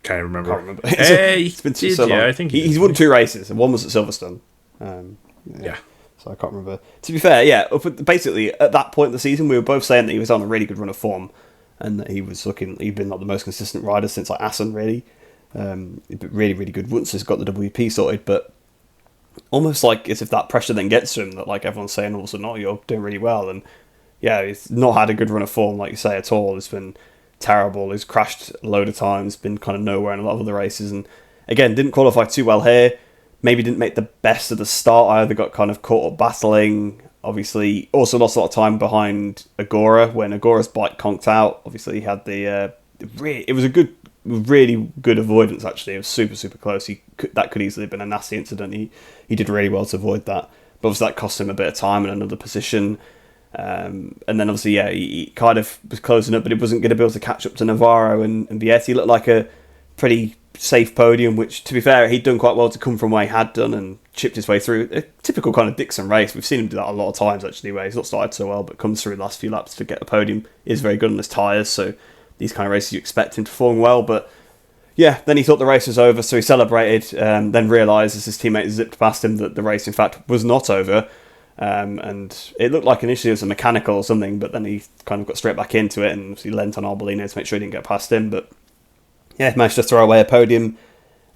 Can't remember. It's been so long. Yeah, I think he's won 2 races, and one was at Silverstone. Yeah. So I can't remember. To be fair, yeah, basically at that point in the season, we were both saying that he was on a really good run of form, and that he'd been like the most consistent rider since like Assen, really. Really, really good once he's got the WP sorted, but almost like as if that pressure then gets to him, that like everyone's saying all of a sudden, oh, you're doing really well, and yeah, he's not had a good run of form, like you say, at all. It's been terrible. He's crashed a load of times, been kind of nowhere in a lot of other races, and again, didn't qualify too well here. Maybe didn't make the best of the start either, got kind of caught up battling. Obviously, also lost a lot of time behind Agora when Agora's bike conked out. Obviously, he had it was a really good avoidance, actually. It was super, super close. That could easily have been a nasty incident. He did really well to avoid that. But obviously, that cost him a bit of time and another position. And then obviously, yeah, he kind of was closing up, but he wasn't going to be able to catch up to Navarro and Vietti. Looked like a pretty safe podium, which, to be fair, he'd done quite well to come from where he had done and chipped his way through. A typical kind of Dixon race. We've seen him do that a lot of times, actually, where he's not started so well, but comes through the last few laps to get a podium. He is very good on his tyres, so these kind of races you expect him to perform well. But yeah, then he thought the race was over, so he celebrated, then realised as his teammate zipped past him that the race, in fact, was not over. And it looked like initially it was a mechanical or something, but then he kind of got straight back into it and he lent on Arbolino to make sure he didn't get past him. But yeah, managed to throw away a podium.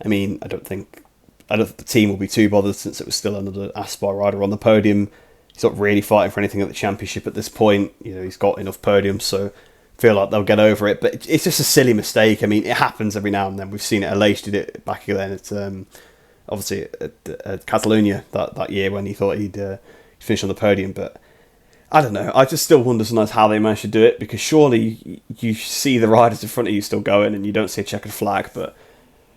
I mean, I don't think the team will be too bothered since it was still another Aspar rider on the podium. He's not really fighting for anything at the championship at this point. You know, he's got enough podiums, so I feel like they'll get over it. But it's just a silly mistake. I mean, it happens every now and then. We've seen it. Aleix did it back then. It's obviously at Catalonia that year when he thought he'd finish on the podium. But I don't know. I just still wonder sometimes how they managed to do it, because surely you see the riders in front of you still going and you don't see a checkered flag. But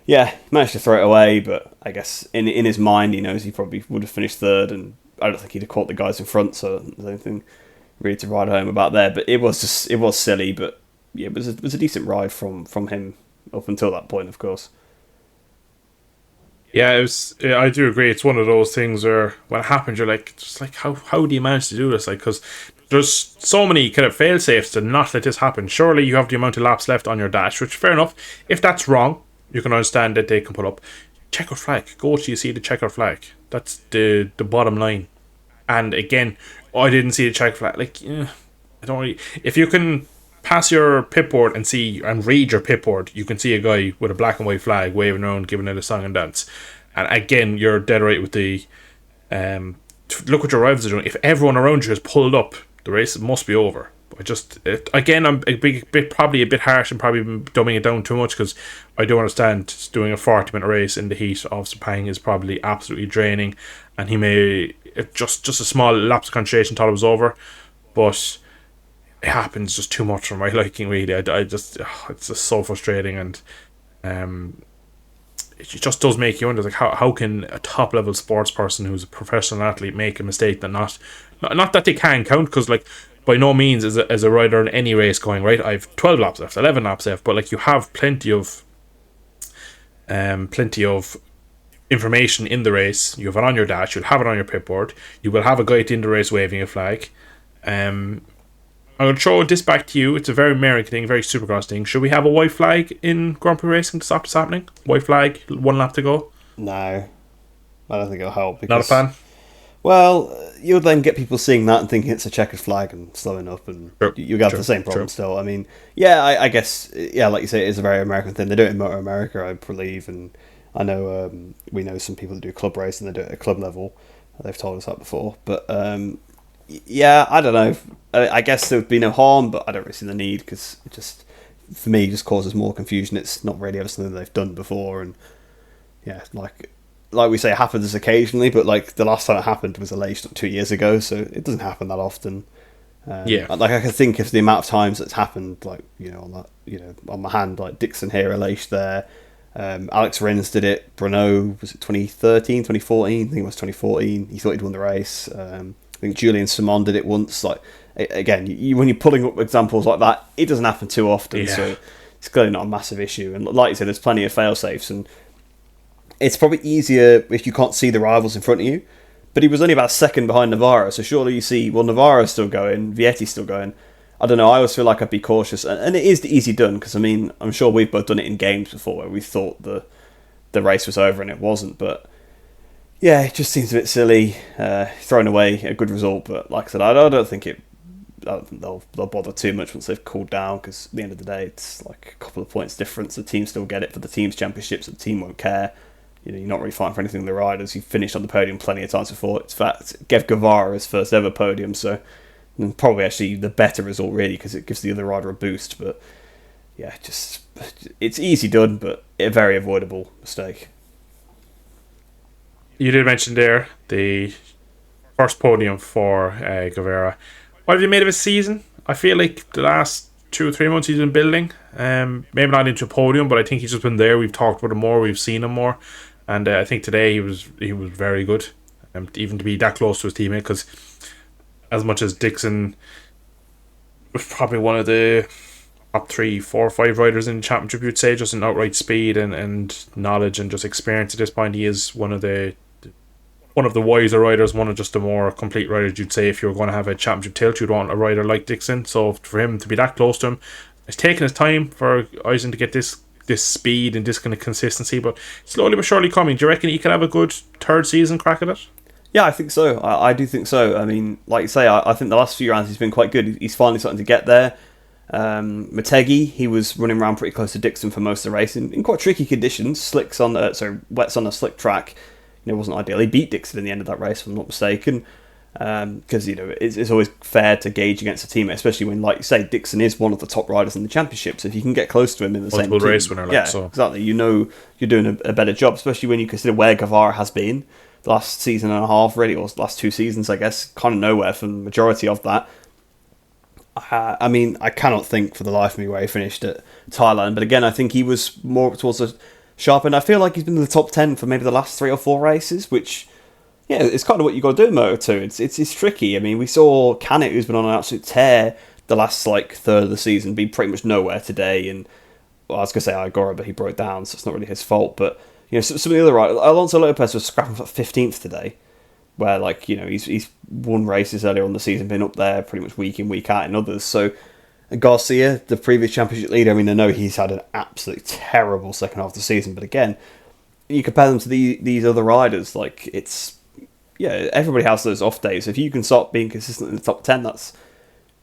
yeah, he managed to throw it away. But I guess in his mind, he knows he probably would have finished third, and I don't think he'd have caught the guys in front. So there's anything really to ride home about there. But it was silly. But yeah, it was a decent ride from him up until that point, of course. Yeah, I do agree. It's one of those things where when it happens, you're like, just like, how do you manage to do this? Like, because there's so many kind of fail safes to not let this happen. Surely you have the amount of laps left on your dash, which fair enough. If that's wrong, you can understand that they can put up checker flag. Go till you see the checker flag. That's the bottom line. And again, I didn't see the checker flag. Like, I don't really. If you can pass your pit board and see and read your pit board, you can see a guy with a black and white flag waving around, giving it a song and dance. And again, you're dead right with the look what your rivals are doing. If everyone around you has pulled up, the race must be over. Again, I'm probably a bit harsh and probably dumbing it down too much, because I do understand doing a 40-minute race in the heat of Sepang is probably absolutely draining, and he may just a small lapse of concentration thought it was over, but it happens just too much for my liking, really. I just it's just so frustrating, and it just does make you wonder, like, how can a top level sports person who's a professional athlete make a mistake that not that they can count, because like by no means as a rider in any race going, right, I've 12 laps left, 11 laps left, but like you have plenty of information in the race. You have it on your dash, you'll have it on your pit board, you will have a guy at the end of the race waving a flag. I'm going to throw this back to you. It's a very American thing, very Supercross thing. Should we have a white flag in Grand Prix racing to stop this happening? White flag, 1 lap to go? No, I don't think it'll help. Because, not a fan? Well, you'll then get people seeing that and thinking it's a checkered flag and slowing up, and you'll have the same problem still. I mean, yeah, I guess, yeah, like you say, it is a very American thing. They do it in Moto America, I believe, and I know we know some people that do club racing, they do it at club level. They've told us that before. But yeah, I don't know. I guess there would be no harm, but I don't really see the need, because it just, for me, just causes more confusion. It's not really ever something they've done before, and yeah, like we say, it happens occasionally, but like the last time it happened was Aleix 2 years ago, so it doesn't happen that often. Yeah, like I can think of the amount of times it's happened, like, on my hand, like Dixon here, Aleix there. Alex Rins did it. Bruno, was it 2013, 2014? I think it was 2014. He thought he'd won the race. I think Julian Simon did it once. Like, again, when you're pulling up examples like that, it doesn't happen too often, so it's clearly not a massive issue. And like you said, there's plenty of fail safes, and it's probably easier if you can't see the rivals in front of you. But he was only about a second behind Navarro, so surely you see, well, Navarro's still going, Vietti's still going. I don't know, I always feel like I'd be cautious. And it is the easy done, because, I mean, I'm sure we've both done it in games before where we thought the race was over and it wasn't. But yeah, it just seems a bit silly, throwing away a good result. But like I said, I don't think it I don't think they'll bother too much once they've cooled down, because at the end of the day, it's like a couple of points difference. The team still get it for the team's championships. The team won't care. You're not really fighting for anything in the riders. You've finished on the podium plenty of times before. In fact, Gev Guevara's first ever podium, so probably actually the better result, really, because it gives the other rider a boost. But yeah, it's easy done, but a very avoidable mistake. You did mention there the first podium for Guevara. What have you made of his season? I feel like the last 2 or 3 months he's been building. Maybe not into a podium, but I think he's just been there. We've talked about him more. We've seen him more. And I think today he was very good. Even to be that close to his teammate, because as much as Dixon was probably one of the top 3, 4, 5 riders in the championship, you'd say, just in outright speed and knowledge and just experience at this point, he is one of the wiser riders, one of just the more complete riders, you'd say. If you were going to have a championship tilt, you'd want a rider like Dixon. So for him to be that close to him, it's taken his time for Eisen to get this speed and this kind of consistency, but slowly but surely coming. Do you reckon he could have a good third season crack at it? Yeah, I think so. I do think so. I mean, like you say, I think the last few rounds he's been quite good. He's finally starting to get there. Motogp, he was running around pretty close to Dixon for most of the race in quite tricky conditions. Wets on a slick track. It wasn't ideal. He beat Dixon in the end of that race, if I'm not mistaken. Because it's always fair to gauge against a teammate, especially when, like you say, Dixon is one of the top riders in the championship. So if you can get close to him in the same team, race winner, exactly. You're doing a better job, especially when you consider where Guevara has been the last season and a half, really, or last 2 seasons, I guess, kind of nowhere for the majority of that. I mean, I cannot think for the life of me where he finished at Thailand, but again, I think he was more towards the sharp end. I feel like he's been in the top 10 for maybe the last 3 or 4 races, which, yeah, it's kind of what you got to do in Moto2. It's tricky. I mean, we saw Canet, who's been on an absolute tear the last third of the season, be pretty much nowhere today. And well, I was going to say Igora, but he broke down, so it's not really his fault. But some of the other riders, Alonso Lopez was scrapping for 15th today, where he's won races earlier on in the season, been up there pretty much week in, week out in others. So Garcia, the previous championship leader, I mean, I know he's had an absolutely terrible second half of the season, but again, you compare them to these other riders, everybody has those off days. If you can start being consistent in the top 10, that's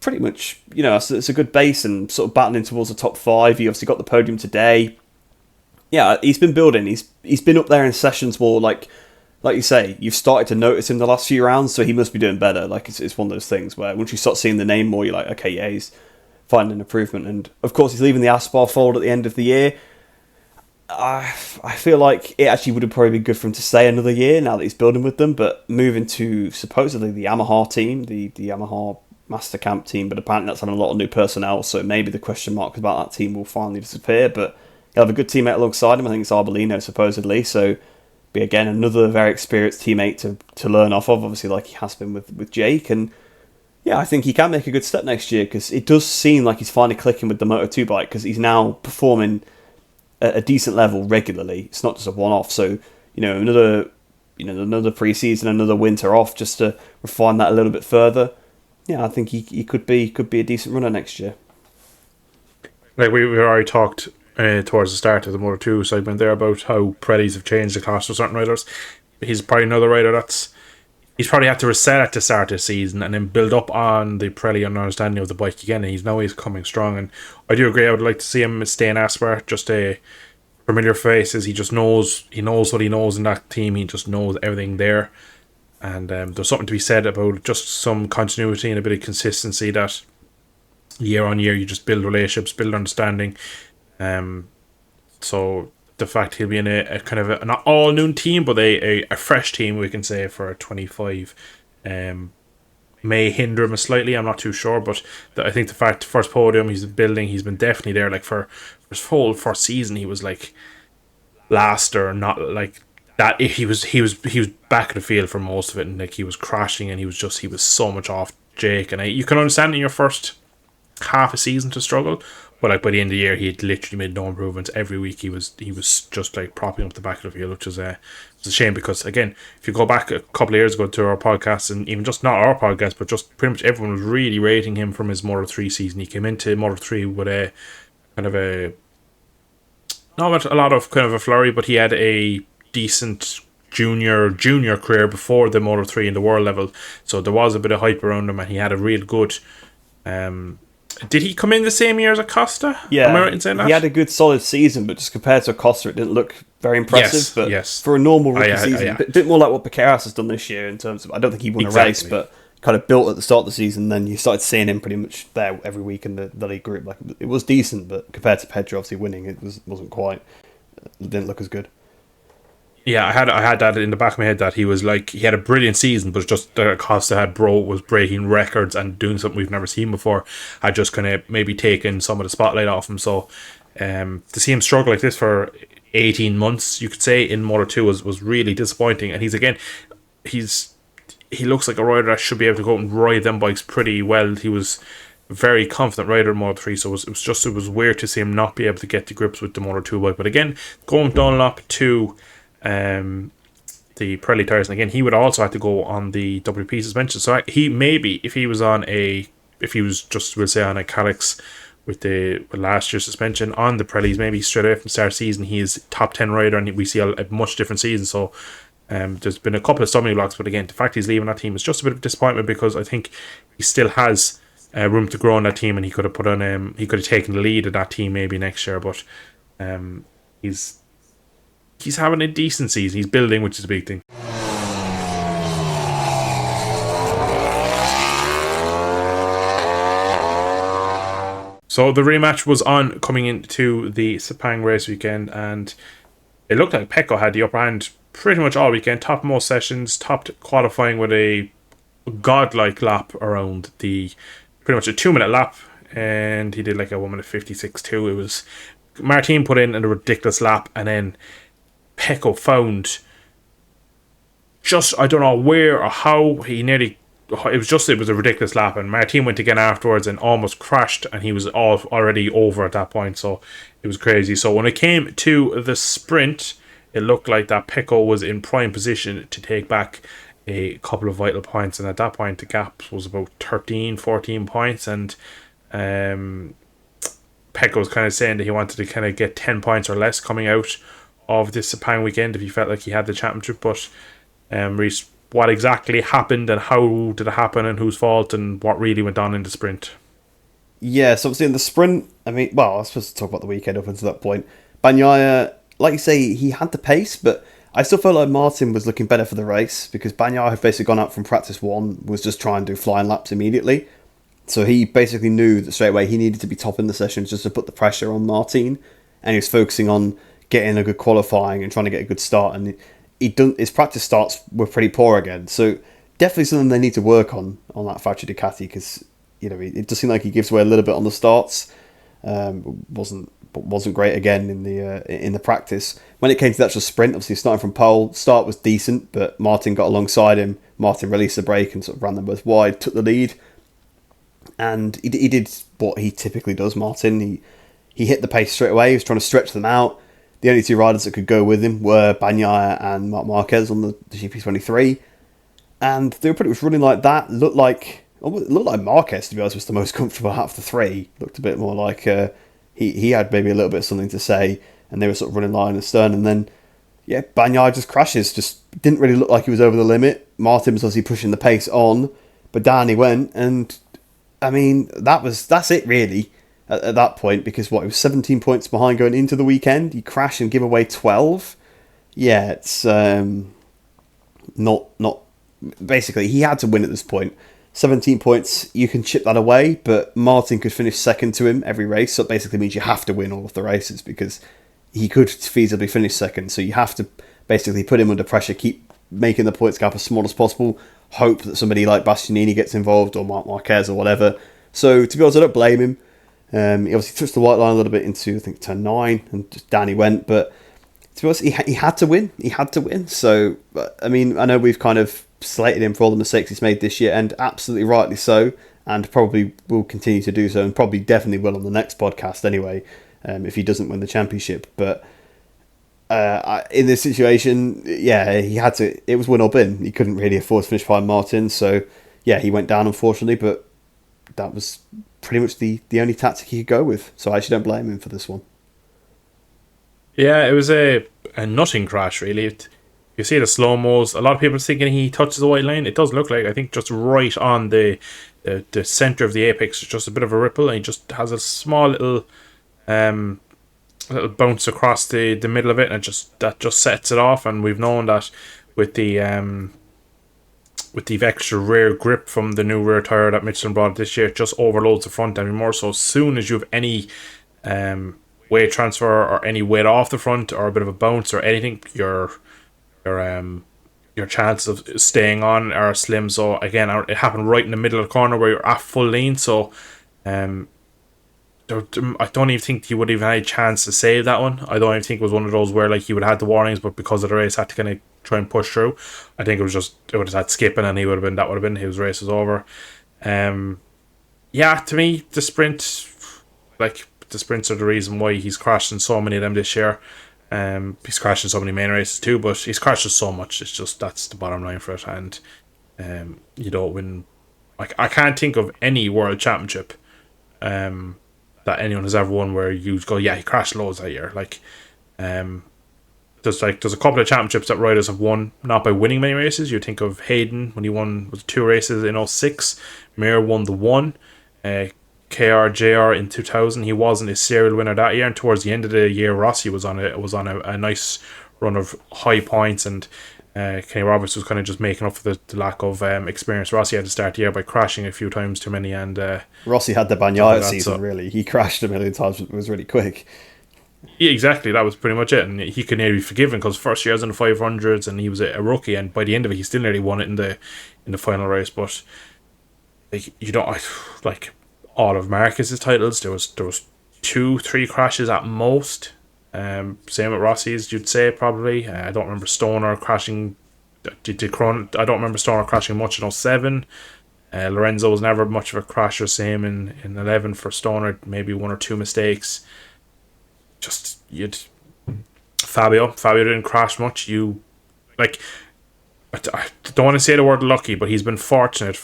pretty much, it's a good base, and sort of battling towards the top 5. He obviously got the podium today. Yeah, he's been building. He's been up there in sessions more, like you say, you've started to notice him the last few rounds, so he must be doing better. It's one of those things where once you start seeing the name more, you're like, okay, yeah, he's finding an improvement. And of course, he's leaving the Aspar fold at the end of the year. I feel like it actually would have probably been good for him to stay another year now that he's building with them, but moving to supposedly the Yamaha team, the Yamaha Master Camp team, but apparently that's having a lot of new personnel, so maybe the question mark about that team will finally disappear. But he'll have a good teammate alongside him. I think it's Arbolino, supposedly, so be again another very experienced teammate to learn off of, obviously, like he has been with Jake. And yeah, I think he can make a good step next year, because it does seem like he's finally clicking with the Moto2 bike, because he's now performing at a decent level regularly. It's not just a one-off. So another pre-season, another winter off, just to refine that a little bit further. Yeah, I think he could be a decent runner next year. Like we already talked towards the start of the Moto2 segment there about how Pirellis have changed the class for certain riders. He's probably another rider he's probably had to reset at the start of the season and then build up on the Pirelli understanding of the bike again, and he's coming strong. And I do agree, I would like to see him stay in Aspar, just a familiar faces. He just knows what he knows in that team. He just knows everything there. And there's something to be said about just some continuity and a bit of consistency, that year on year you just build relationships, build understanding. So the fact he'll be in a kind of an all-new team, but a fresh team, we can say, for 25, may hinder him slightly. I'm not too sure, but I think the fact first podium he's building, he's been definitely there. Like for his whole first season, he was like last or not like that. He was back of the field for most of it, and like he was crashing, and he was so much off Jake. And you can understand in your first half a season to struggle. But like by the end of the year, he had literally made no improvements. Every week he was just like propping up the back of the field, which is it's a shame, because again, if you go back a couple of years ago to our podcast, and even just not our podcast, but just pretty much everyone was really rating him from his Moto3 season. He came into Moto3 with a kind of not a lot of kind of a flurry, but he had a decent junior career before the Moto3 in the world level. So there was a bit of hype around him, and he had a real good Did he come in the same year as Acosta? Yeah, Am I right in saying that? he had a good solid season, but just compared to Acosta, it didn't look very impressive. Yes. For a normal rookie season, a bit more like what Piqueras has done this year in terms of, I don't think he won a race, but kind of built at the start of the season. Then you started seeing him pretty much there every week in the league group. Like, it was decent, but compared to Pedro obviously winning, wasn't quite. It didn't look as good. Yeah, I had that in the back of my head that he had a brilliant season, but just Costa was breaking records and doing something we've never seen before. Had just kind of maybe taken some of the spotlight off him. So to see him struggle like this for 18 months, you could say, in Moto 2 was really disappointing. And he looks like a rider that should be able to go out and ride them bikes pretty well. He was a very confident rider in Moto 3, so it was weird to see him not be able to get to grips with the Moto 2 bike. But again, going Dunlop to the Pirelli tires, and again he would also have to go on the WP suspension. So he maybe if he was just, we'll say, on a Calyx with last year's suspension on the Pirellis, maybe straight away from the start of the season he is top 10 rider, and we see a much different season. So there's been a couple of stumbling blocks, but again, the fact he's leaving that team is just a bit of disappointment, because I think he still has room to grow in that team, and he could have taken the lead of that team maybe next year. But he's having a decent season. He's building, which is a big thing. So the rematch was on coming into the Sepang race weekend, and it looked like Pecco had the upper hand pretty much all weekend. Topped most sessions, topped qualifying with a godlike lap around pretty much a 2-minute lap, and he did like a 1 minute 56.2. It was Martin put in a ridiculous lap, and then Pecco found, just I don't know where or how, it was a ridiculous lap, and Martin went again afterwards and almost crashed, and he was already over at that point. So it was crazy. So when it came to the sprint, it looked like that Pecco was in prime position to take back a couple of vital points, and at that point the gap was about 13-14 points, and Pecco was kind of saying that he wanted to kind of get 10 points or less coming out of this Sepang weekend if he felt like he had the championship. But Rhys, what exactly happened, and how did it happen, and whose fault, and what really went on in the sprint? Yeah, so obviously in the sprint, I mean, well, I was supposed to talk about the weekend up until that point. Bagnaia, like you say, he had the pace, but I still felt like Martin was looking better for the race, because Bagnaia had basically gone out from practice 1, was just trying to do flying laps immediately. So he basically knew that straight away he needed to be top in the sessions just to put the pressure on Martin, and he was focusing on getting a good qualifying and trying to get a good start, and his practice starts were pretty poor again. So definitely something they need to work on that factory Ducati, because it does seem like he gives away a little bit on the starts. Wasn't great again in the practice. When it came to the actual sprint, obviously starting from pole, start was decent, but Martin got alongside him. Martin released the brake and sort of ran them both wide, took the lead, and he did what he typically does. Martin, he hit the pace straight away. He was trying to stretch them out. The only two riders that could go with him were Bagnaia and Marc Marquez on the GP23, and they were pretty much running like that. Looked like Marquez, to be honest, was the most comfortable out of the three. Looked a bit more like he had maybe a little bit of something to say, and they were sort of running line and stern. And then Bagnaia just crashes. Just didn't really look like he was over the limit. Martin was obviously pushing the pace on, but down he went, and I mean that's it really. At that point, because he was 17 points behind going into the weekend. You crash and give away 12. Yeah, it's not. Basically, he had to win at this point. 17 points, you can chip that away, but Martin could finish second to him every race. So it basically means you have to win all of the races, because he could feasibly finish second. So you have to basically put him under pressure, keep making the points gap as small as possible, hope that somebody like Bastianini gets involved, or Marc Marquez or whatever. So to be honest, I don't blame him. He obviously touched the white line a little bit into, I think, turn 9, and just down he went. But to be honest, he had to win. He had to win. So, I mean, I know we've kind of slated him for all the mistakes he's made this year, and absolutely rightly so, and probably will continue to do so, and probably definitely will on the next podcast anyway, if he doesn't win the championship. But in this situation, he had to. It was win or bin. He couldn't really afford to finish behind Martin. So, he went down, unfortunately, but that was pretty much the only tactic he could go with. So I actually don't blame him for this one. Yeah, it was a nutting crash, really. You see the slow-mos. A lot of people thinking he touches the white line. It does look like, I think, just right on the the center of the apex is just a bit of a ripple, and he just has a small little bounce across the middle of it, and that just sets it off. And we've known that with the extra rear grip from the new rear tire that Michelin brought this year, it just overloads the front end more. So as soon as you have any weight transfer or any weight off the front or a bit of a bounce or anything, your chances of staying on are slim. So again, it happened right in the middle of the corner where you're at full lean. So I don't even think he would have had a chance to save that one. I don't even think it was one of those where like he would have had the warnings, but because of the race had to kind of try and push through. I think it would have had skipping, and that would have been his race was over. Yeah, to me the sprints are the reason why he's crashed in so many of them this year. He's crashed in so many main races too, but he's crashed so much. It's just that's the bottom line for it, and you don't win. Like I can't think of any world championship that anyone has ever won where you go, yeah, he crashed loads that year. Like there's a couple of championships that riders have won not by winning many races. You think of Hayden when he won 2 races in 2006. Mir won the one. KRJR in 2000, he wasn't a serial winner that year, and towards the end of the year Rossi was on a nice run of high points, and Kenny Roberts was kind of just making up for the lack of experience Rossi had to start the year by crashing a few times too many. And Rossi had the Bagnaia season, really. He crashed a million times, it was really quick. Yeah, exactly, that was pretty much it, and he could nearly be forgiven because first year was in the 500s and he was a rookie, and by the end of it he still nearly won it in the final race. But like, you don't like all of Marcus's titles, there was 2-3 crashes at most. Same with Rossi's, you'd say probably. I don't remember Stoner crashing. I don't remember Stoner crashing much in 2007. Lorenzo was never much of a crasher. Same in 11 for Stoner, maybe 1 or 2 mistakes. Fabio didn't crash much. I don't want to say the word lucky, but he's been fortunate.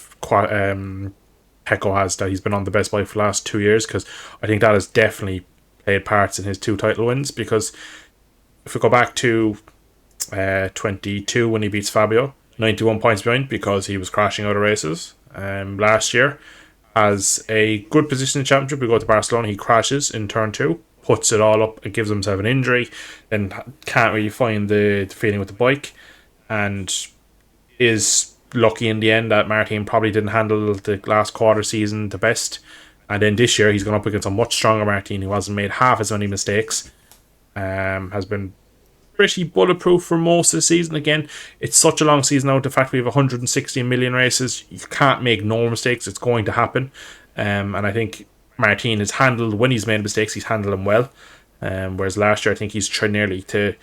Pecco has, that he's been on the best bike for the last 2 years, because I think that has definitely played parts in his 2 title wins. Because if we go back to 22 when he beats Fabio, 91 points behind because he was crashing out of races. Last year, as a good position in the championship, we go to Barcelona, he crashes in turn 2, puts it all up and gives himself an injury, and can't really find the feeling with the bike, and is lucky in the end that Martin probably didn't handle the last quarter season the best. And then this year he's gone up against a much stronger Martin who hasn't made half as many mistakes, has been pretty bulletproof for most of the season. Again, it's such a long season now, the fact we have 160 million races, you can't make no mistakes, it's going to happen. And I think Martin has handled, when he's made mistakes, he's handled them well. Whereas last year I think he's tried nearly to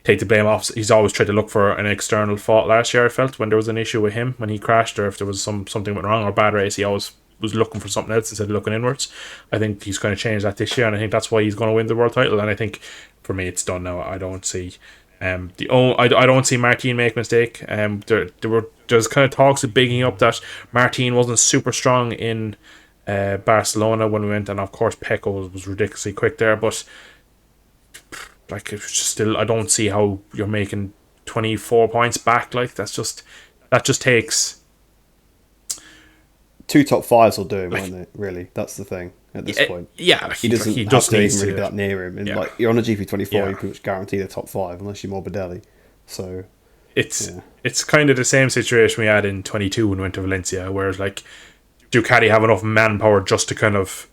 take the blame off. He's always tried to look for an external fault. Last year I felt when there was an issue with him, when he crashed, or if there was something went wrong or bad race, he always was looking for something else instead of looking inwards. I think he's going to change that this year, and I think that's why he's going to win the world title. And I think for me it's done now. I don't see I don't see Martin make a mistake. There's kind of talks of bigging up that Martin wasn't super strong in Barcelona when we went, and of course Pecco was ridiculously quick there, but like it's just still, I don't see how you're making 24 points back. Like that just takes 2 top 5s will do him, won't they? Really, that's the thing at this point. Yeah, he doesn't have to even really be that near him. And like you're on a GP24, you pretty much guarantee the top 5 unless you're Morbidelli. So it's kind of the same situation we had in 22 when we went to Valencia, whereas like Ducati have enough manpower just to kind of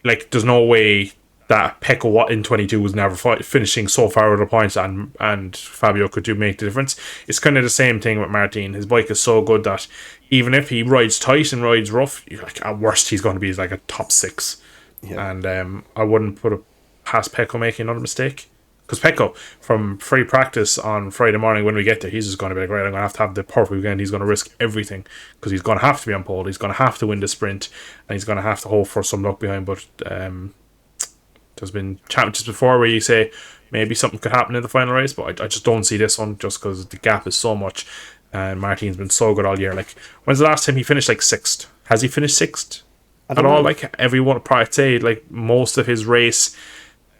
like, there's no way that Pecco in 22 was never finishing so far out of the points, and Fabio could make the difference. It's kind of the same thing with Martin. His bike is so good that even if he rides tight and rides rough, like at worst he's going to be like a top 6. And I wouldn't put it past Pecco making another mistake, because Pecco from free practice on Friday morning when we get there, he's just going to be like, right, I'm going to have the perfect weekend. He's going to risk everything because he's going to have to be on pole, he's going to have to win the sprint, and he's going to have to hope for some luck behind. But there's been championships before where you say maybe something could happen in the final race, but I just don't see this one, just because the gap is so much, and Martin's been so good all year. Like, when's the last time he finished like 6th? Has he finished 6th at all? Like everyone, I'd say like most of his race,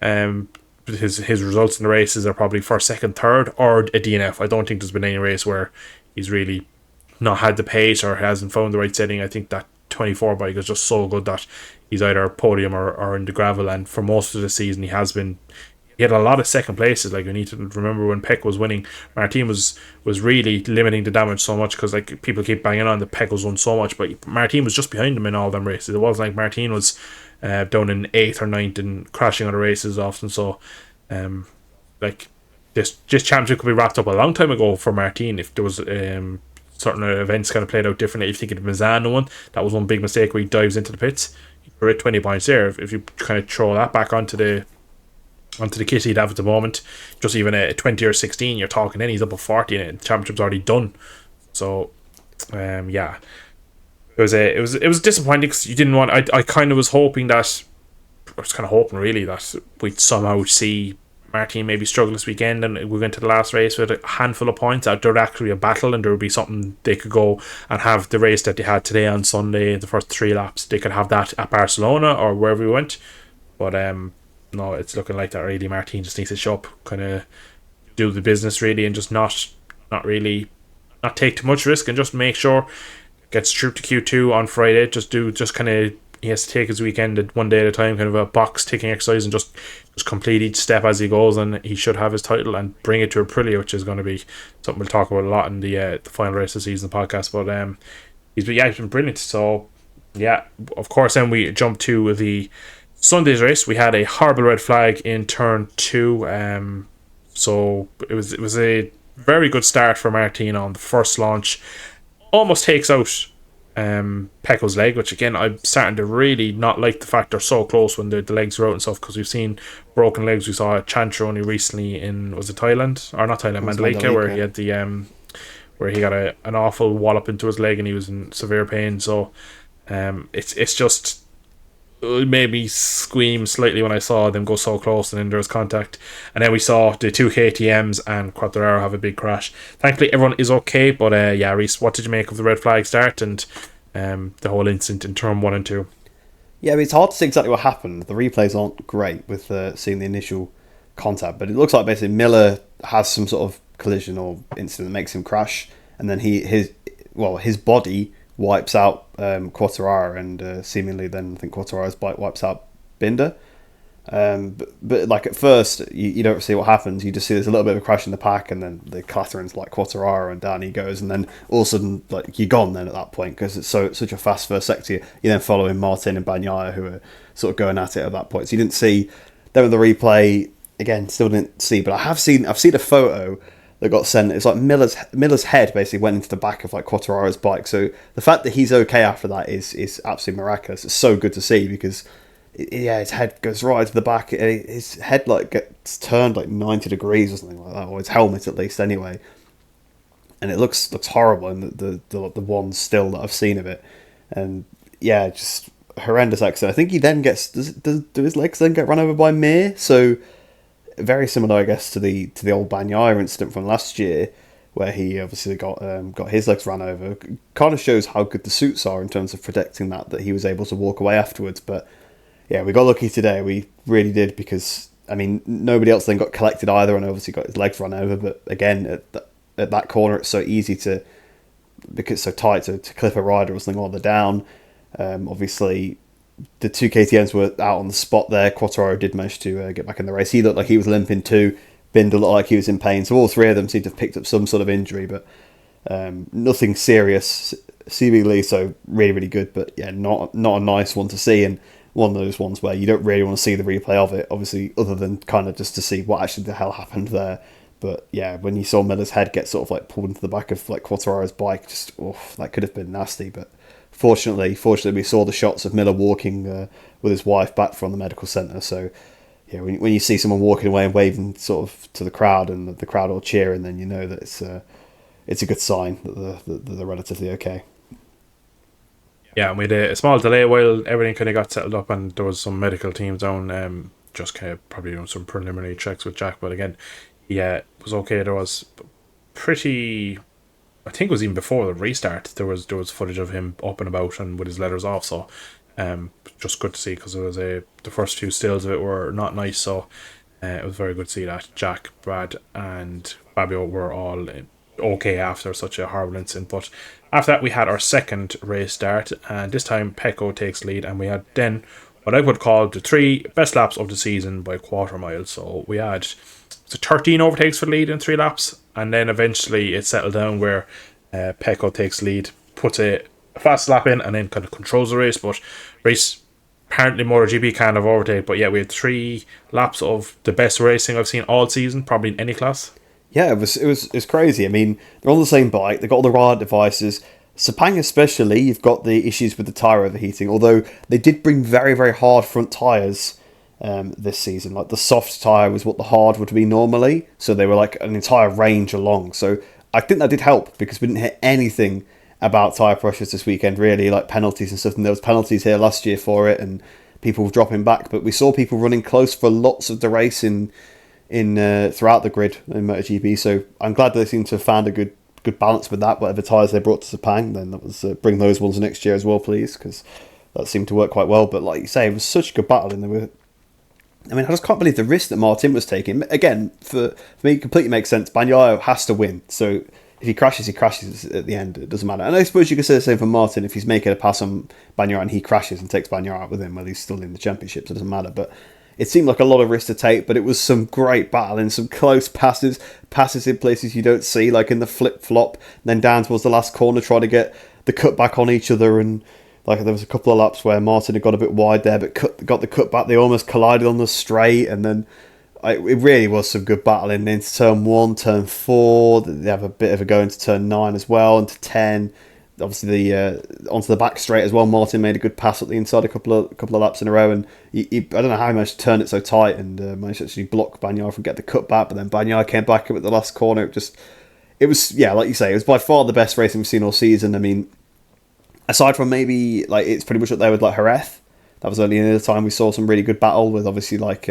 his results in the races are probably first, second, third, or a DNF. I don't think there's been any race where he's really not had the pace or hasn't found the right setting. I think that 24 bike is just so good that he's either podium or in the gravel, and for most of the season he had a lot of second places. Like, we need to remember when Peck was winning, Martin was really limiting the damage so much, because like people keep banging on that Peck was won so much, but Martin was just behind him in all them races. It wasn't like Martin was down in 8th or 9th and crashing on the races often. So like this championship could be wrapped up a long time ago for Martin if there was certain events kind of played out differently. If you think of the Mizano one, that was one big mistake where he dives into the pits. You're at 20 points there. If you kind of throw that back onto the kit he'd have at the moment, just even a 20 or 16, you're talking, then he's up at 40 and the championship's already done. So yeah, it was disappointing, because you didn't want, I kind of was hoping that, I was kind of hoping really that we'd somehow see Martin maybe struggle this weekend, and we went to the last race with a handful of points, that there'd actually be a battle and there would be something they could go and have the race that they had today on Sunday, the first 3 laps, they could have that at Barcelona or wherever we went. But no, it's looking like that really. Martin just needs to show up, kind of do the business really, and just not take too much risk, and just make sure gets through to Q2 on Friday. Just kind of, he has to take his weekend at one day at a time, kind of a box ticking exercise, and just complete each step as he goes, and he should have his title and bring it to Aprilia, which is going to be something we'll talk about a lot in the final race of the season podcast. But he's been brilliant. So yeah, of course, then we jump to the Sunday's race. We had a horrible red flag in turn 2. So it was a very good start for Martin on the first launch. Almost takes out Pecco's leg, which again, I'm starting to really not like the fact they're so close when the legs are out and stuff, because we've seen broken legs. We saw Chantra only recently in, was it Thailand? Or not Thailand, Mandalika, where he had the where he got an awful wallop into his leg and he was in severe pain. So it's just, it made me scream slightly when I saw them go so close and then there was contact. And then we saw the 2 KTMs and Quartararo have a big crash. Thankfully everyone is okay, but yeah, Rhys, what did you make of the red flag start and the whole incident in turn 1 and 2? Yeah, I mean, it's hard to see exactly what happened. The replays aren't great with seeing the initial contact, but it looks like basically Miller has some sort of collision or incident that makes him crash, and then his body wipes out Quartararo, and seemingly then I think Quartararo's bike wipes out Binder. But like at first you don't see what happens. You just see there's a little bit of a crash in the pack, and then the clatterings like Quartararo, and down he goes, and then all of a sudden like you're gone then at that point, because it's such a fast first sector. You're then following Martin and Bagnaia, who are sort of going at it at that point. So you didn't see them in the replay. Again, still didn't see, but I've seen a photo that got sent. It's like Miller's head basically went into the back of like Quartararo's bike. So the fact that he's okay after that is absolutely miraculous. It's so good to see, because his head goes right to the back. His head like gets turned like 90 degrees or something like that, or his helmet at least anyway. And it looks horrible in the one still that I've seen of it. And yeah, just horrendous accident. I think he then gets do his legs then get run over by Mir? So very similar, I guess, to the old Bagnaia incident from last year, where he obviously got his legs ran over. Kind of shows how good the suits are in terms of protecting that he was able to walk away afterwards. But yeah, we got lucky today. We really did, because I mean nobody else then got collected either, and obviously got his legs run over. But again, at that corner, it's so easy because it's so tight to clip a rider or something while they're down. Obviously, the 2 KTMs were out on the spot there. Quartararo did manage to get back in the race. He looked like he was limping too. Binder looked like he was in pain. So all 3 of them seemed to have picked up some sort of injury, but nothing serious seemingly. So really, really good. But yeah, not a nice one to see, and one of those ones where you don't really want to see the replay of it, obviously, other than kind of just to see what actually the hell happened there. But yeah, when you saw Miller's head get sort of like pulled into the back of like Quartararo's bike, just that could have been nasty. But Fortunately, we saw the shots of Miller walking with his wife back from the medical centre. So, yeah, when you see someone walking away and waving sort of to the crowd, and the crowd all cheering, then you know that it's a good sign that they're relatively okay. Yeah, and we had a small delay while everything kind of got settled up, and there was some medical teams down, just kind of probably doing some preliminary checks with Jack. But again, yeah, it was okay. There was pretty, I think it was even before the restart, there was footage of him up and about and with his leathers off. So just good to see, because it was the first few stills of it were not nice. So it was very good to see that Jack, Brad and Fabio were all okay after such a horrible incident. But after that, we had our second race start, and this time Pecco takes lead, and we had then what I would call the 3 best laps of the season by a quarter mile. So we had 13 overtakes for the lead in 3 laps, and then eventually it settled down where Pecco takes lead, puts a fast lap in, and then kind of controls the race. But Rhys, apparently MotoGP kind of overtake, but yeah, we had 3 laps of the best racing I've seen all season, probably in any class. Yeah, it's crazy. I mean, they're on the same bike. They've got all the right devices. Sepang especially, you've got the issues with the tyre overheating, although they did bring very, very hard front tyres this season. Like the soft tyre was what the hard would be normally, so they were like an entire range along. So I think that did help because we didn't hear anything about tyre pressures this weekend, really, like penalties and stuff. And there was penalties here last year for it, and people dropping back. But we saw people running close for lots of the race in throughout the grid in MotoGP. So I'm glad they seem to have found a good balance with that. Whatever tyres they brought to Sepang, then that was bring those ones next year as well, please, because that seemed to work quite well. But like you say, it was such a good battle, and I just can't believe the risk that Martin was taking. Again, for me, it completely makes sense. Bagnaia has to win, so if he crashes at the end. It doesn't matter. And I suppose you could say the same for Martin. If he's making a pass on Bagnaia and he crashes and takes Bagnaia out with him, well, he's still in the championship, so it doesn't matter. But it seemed like a lot of risk to take, but it was some great battling, some close passes in places you don't see, like in the flip-flop, then down towards the last corner, trying to get the cut back on each other. And like there was a couple of laps where Martin had got a bit wide there, but got the cut back. They almost collided on the straight, and then it really was some good battling into turn 1, turn 4. They have a bit of a go into turn 9 as well, into 10. Obviously, onto the back straight as well. Martin made a good pass at the inside a couple of laps in a row, and I don't know how he managed to turn it so tight and managed to actually block Bagnaia from getting the cut back. But then Bagnaia came back up at the last corner. It was like you say, it was by far the best racing we've seen all season. I mean, aside from maybe like it's pretty much up there with like Jerez. That was only another time we saw some really good battle with obviously like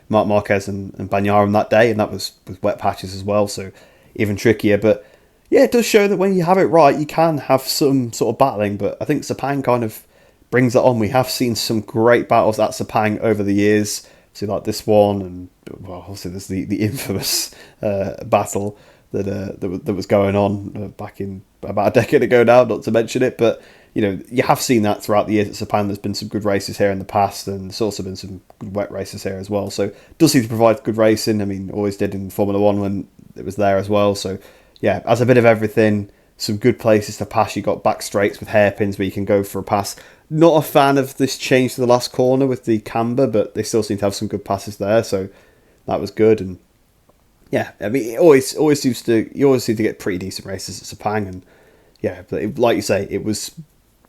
Marc Marquez and Bagnaia on that day, and that was with wet patches as well, so even trickier. But yeah, it does show that when you have it right, you can have some sort of battling. But I think Sepang kind of brings that on. We have seen some great battles at Sepang over the years. So like this one, and well, obviously there's the infamous battle that was going on back in about a decade ago now, not to mention it. But you have seen that throughout the years at Sepang. There's been some good races here in the past, and there's also been some good wet races here as well. So it does seem to provide good racing. I mean, always did in Formula 1 when it was there as well. So yeah, as a bit of everything, some good places to pass. You got back straights with hairpins where you can go for a pass. Not a fan of this change to the last corner with the camber, but they still seem to have some good passes there, so that was good. And yeah, I mean, you always seem to get pretty decent races at Sepang, and yeah, but like you say, it was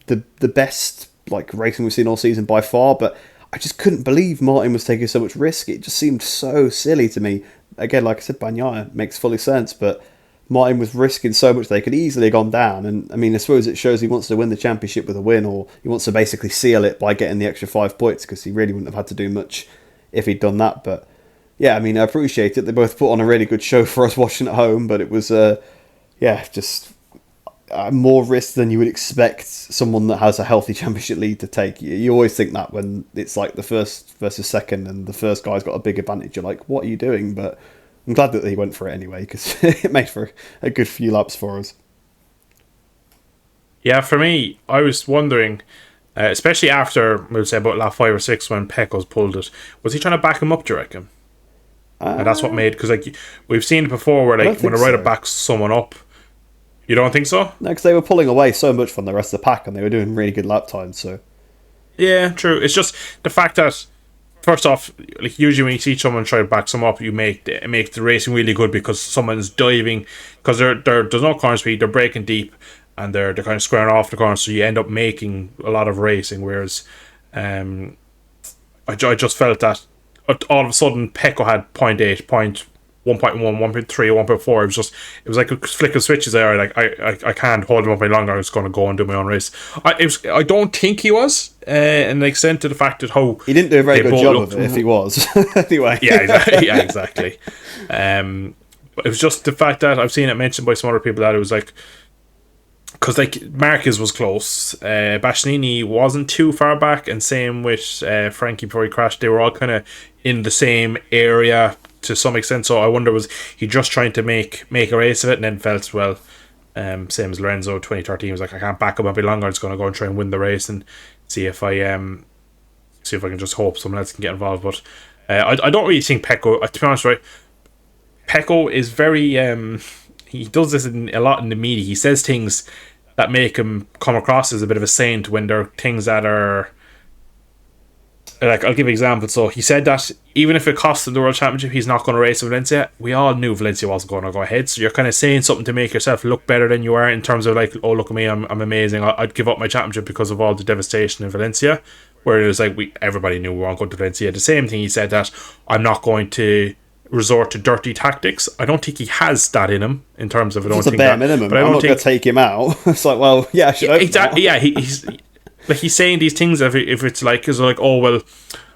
the best like racing we've seen all season by far. But I just couldn't believe Martin was taking so much risk. It just seemed so silly to me. Again, like I said, Bagnaia makes fully sense, but Martin was risking so much they could easily have gone down. And I mean, I suppose it shows he wants to win the championship with a win, or he wants to basically seal it by getting the extra 5 points, because he really wouldn't have had to do much if he'd done that. But yeah, I mean, I appreciate it. They both put on a really good show for us watching at home, but it was just more risk than you would expect someone that has a healthy championship lead to take. You always think that when it's like the first versus second and the first guy's got a big advantage, you're like, what are you doing? But I'm glad that he went for it anyway, because it made for a good few laps for us. Yeah, for me, I was wondering, especially after, we'll say about lap 5 or 6 when Pecco's pulled it, was he trying to back him up, do you reckon? And that's what made, because like we've seen it before where like when a rider backs someone up, you don't think so? No, because they were pulling away so much from the rest of the pack, and they were doing really good lap times. So yeah, true. It's just the fact that, first off, like usually when you see someone try to back someone up, you make the racing really good because someone's diving, because there's no corner speed, they're braking deep, and they're kind of squaring off the corner, so you end up making a lot of racing. Whereas, I just felt that all of a sudden Pecco had 0.8, 1.1, 1.3, 1.4. It was like a flick of switches there. Like I can't hold him up any longer. I'm just going to go and do my own race. I don't think he was, and the extent to the fact that how he didn't do a very good job of it if he was. Anyway, yeah, exactly. Yeah, exactly. But it was just the fact that I've seen it mentioned by some other people that it was like, because like Marquez was close, Bastianini wasn't too far back, and same with Frankie before he crashed. They were all kind of in the same area to some extent. So I wonder, was he just trying to make a race of it, and then felt, well, same as Lorenzo 2013, was like, I can't back up a bit longer. I'm just going to go and try and win the race and see if I can just hope someone else can get involved. But I don't really think Pecco, to be honest, right, Pecco is very he does this a lot in the media. He says things that make him come across as a bit of a saint when there are things that are, like, I'll give an example. So he said that even if it costs him the World Championship, he's not going to race in Valencia. We all knew Valencia wasn't going to go ahead, so you're kind of saying something to make yourself look better than you are, in terms of like, oh, look at me, I'm amazing, I'd give up my championship because of all the devastation in Valencia. Where it was like, everybody knew we weren't going to Valencia. The same thing, he said that I'm not going to resort to dirty tactics. I don't think he has that in him, in terms of, I don't it's a think bare that, minimum. but I'm not going to take him out. It's like, well, yeah, I should hope exactly. not. Yeah, he's like, he's saying these things if it's like, is like, oh, well,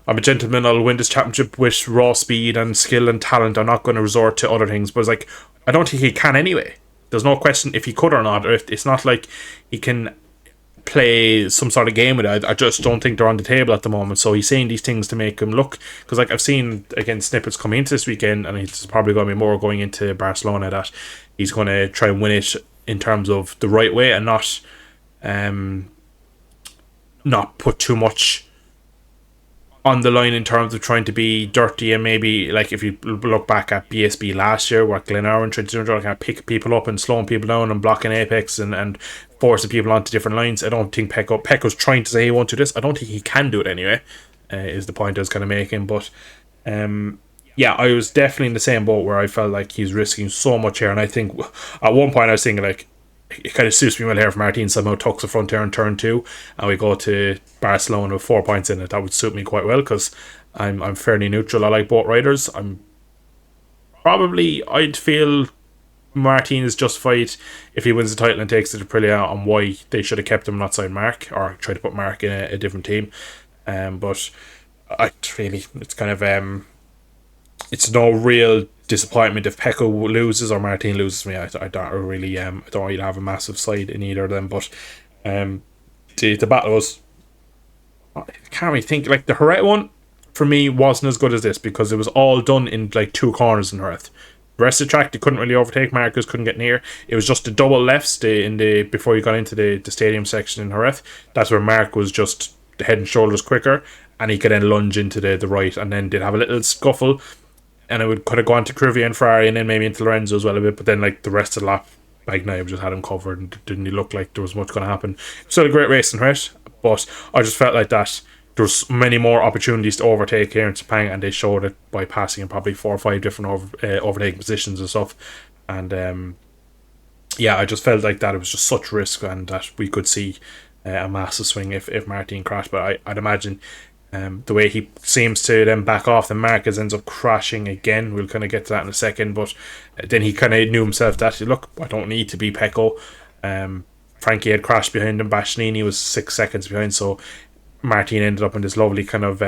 I'm a gentleman, I'll win this championship with raw speed and skill and talent, I'm not going to resort to other things. But it's like, I don't think he can anyway. There's no question if he could or not, or if it's not like he can play some sort of game with it. I just don't think they're on the table at the moment. So he's saying these things to make him look, because like, I've seen again snippets coming into this weekend, and it's probably going to be more going into Barcelona, that he's going to try and win it in terms of the right way, and not put too much on the line in terms of trying to be dirty. And maybe, like, if you look back at BSB last year, what Glenarvan tried to do, kind of pick people up and slowing people down and blocking apex and forcing people onto different lines. I don't think Pecco's trying to say he won't do this. I don't think he can do it anyway, is the point I was kind of making. But yeah, I was definitely in the same boat where I felt like he's risking so much here. And I think at one point I was thinking, like, it kind of suits me well here if Martin somehow tucks the front here in turn 2 and we go to Barcelona with 4 points in it. That would suit me quite well, because I'm fairly neutral. I like both riders. I'd feel Martin is justified if he wins the title and takes it to Aprilia, on why they should have kept him not signed Mark, or tried to put Mark in a different team. But it's kind of it's no real disappointment if Pecco loses or Martin loses. Me, I don't really have a massive side in either of them. But the battle was, I can't really think, like, the Jerez one for me wasn't as good as this, because it was all done in like 2 corners in Jerez. The rest of the track, they couldn't really overtake. Marcus couldn't get near. It was just the double lefts before you got into the stadium section in Jerez. That's where Mark was just the head and shoulders quicker, and he could then lunge into the right, and then did have a little scuffle, and it could have gone to Crivia and Ferrari, and then maybe into Lorenzo as well a bit. But then, like, the rest of the lap, Bagnaia just had him covered, and didn't look like there was much going to happen. Still a great race in Jerez, but I just felt like that there was many more opportunities to overtake here in Sepang, and they showed it by passing in probably 4 or 5 different overtaking positions and stuff. And yeah, I just felt like that it was just such risk, and that we could see a massive swing if Martin crashed. But I'd imagine the way he seems to then back off, then Marquez ends up crashing again. We'll kind of get to that in a second, but then he kind of knew himself that, look, I don't need to be Pecco. Frankie had crashed behind him, Bastianini was 6 seconds behind, so Martin ended up in this lovely kind of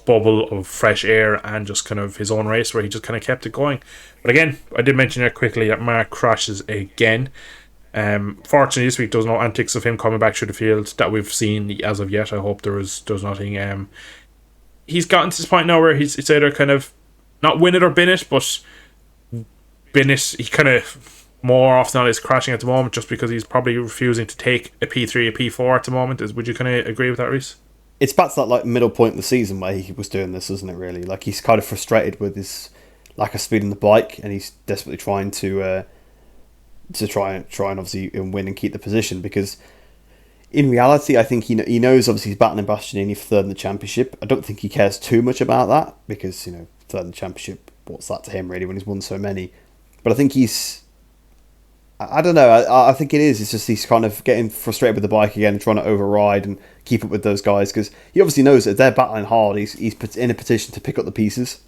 bubble of fresh air and just kind of his own race where he just kind of kept it going. But again, I did mention there quickly that Mark crashes again. Fortunately this week there was no antics of him coming back through the field that we've seen as of yet. I hope there's nothing. He's gotten to this point now where it's either kind of not win it or bin it, but bin it, he kind of more often than not is crashing at the moment, just because he's probably refusing to take a P3, a P4 at the moment. Would you kind of agree with that, Rhys? It's back to that like middle point of the season where he was doing this, isn't it? Really, like, he's kind of frustrated with his lack of speed on the bike, and he's desperately trying to try and obviously win and keep the position. Because in reality, I think he knows obviously he's battling Bastianini for third in the championship. I don't think he cares too much about that, because third in the championship, what's that to him really when he's won so many? But I think I don't know. I think it is. It's just he's kind of getting frustrated with the bike again and trying to override and keep up with those guys, because he obviously knows that if they're battling hard, he's in a position to pick up the pieces,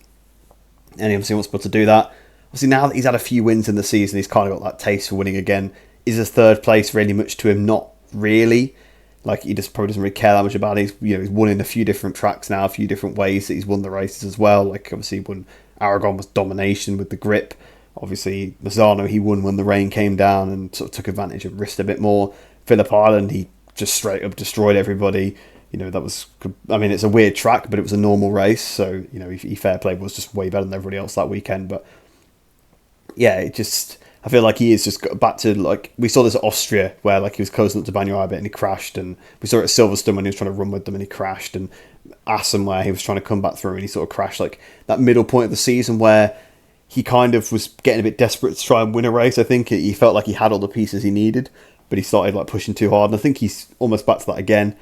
and he obviously wants to be able to do that. Obviously, now that he's had a few wins in the season, he's kind of got that taste for winning again. Is his third place really much to him? Not really. Like, he just probably doesn't really care that much about it. He's won in a few different tracks now, a few different ways that he's won the races as well. Like, obviously, when Aragon was domination with the grip. Obviously, Mazzano, he won when the rain came down and sort of took advantage of wrist a bit more. Phillip Island, he just straight up destroyed everybody. that was, I mean, it's a weird track, but it was a normal race, so he fair play, was just way better than everybody else that weekend. But yeah, I feel like he is just got back to, like, we saw this at Austria where, like, he was closing up to Bagnaia a bit and he crashed, and we saw it at Silverstone when he was trying to run with them and he crashed, and Assen where he was trying to come back through and he sort of crashed. Like that middle point of the season where he kind of was getting a bit desperate to try and win a race. I think he felt like he had all the pieces he needed, but he started like pushing too hard, and I think he's almost back to that again.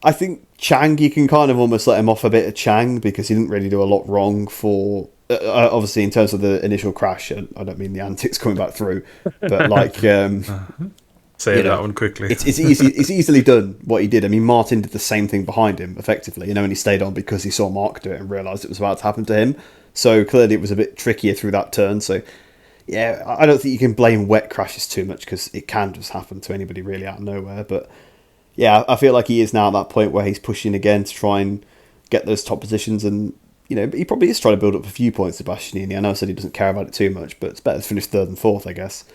I think Chang, you can kind of almost let him off a bit of Chang because he didn't really do a lot wrong for, obviously in terms of the initial crash. I don't mean the antics coming back through, but like say that one quickly. It's easy. It's easily done what he did. I mean, Martin did the same thing behind him effectively, and he stayed on because he saw Mark do it and realised it was about to happen to him. So clearly it was a bit trickier through that turn. So yeah, I don't think you can blame wet crashes too much because it can just happen to anybody really out of nowhere. But yeah, I feel like he is now at that point where he's pushing again to try and get those top positions, and he probably is trying to build up a few points to Bastianini. I know I said he doesn't care about it too much, but it's better to finish third and fourth, I guess.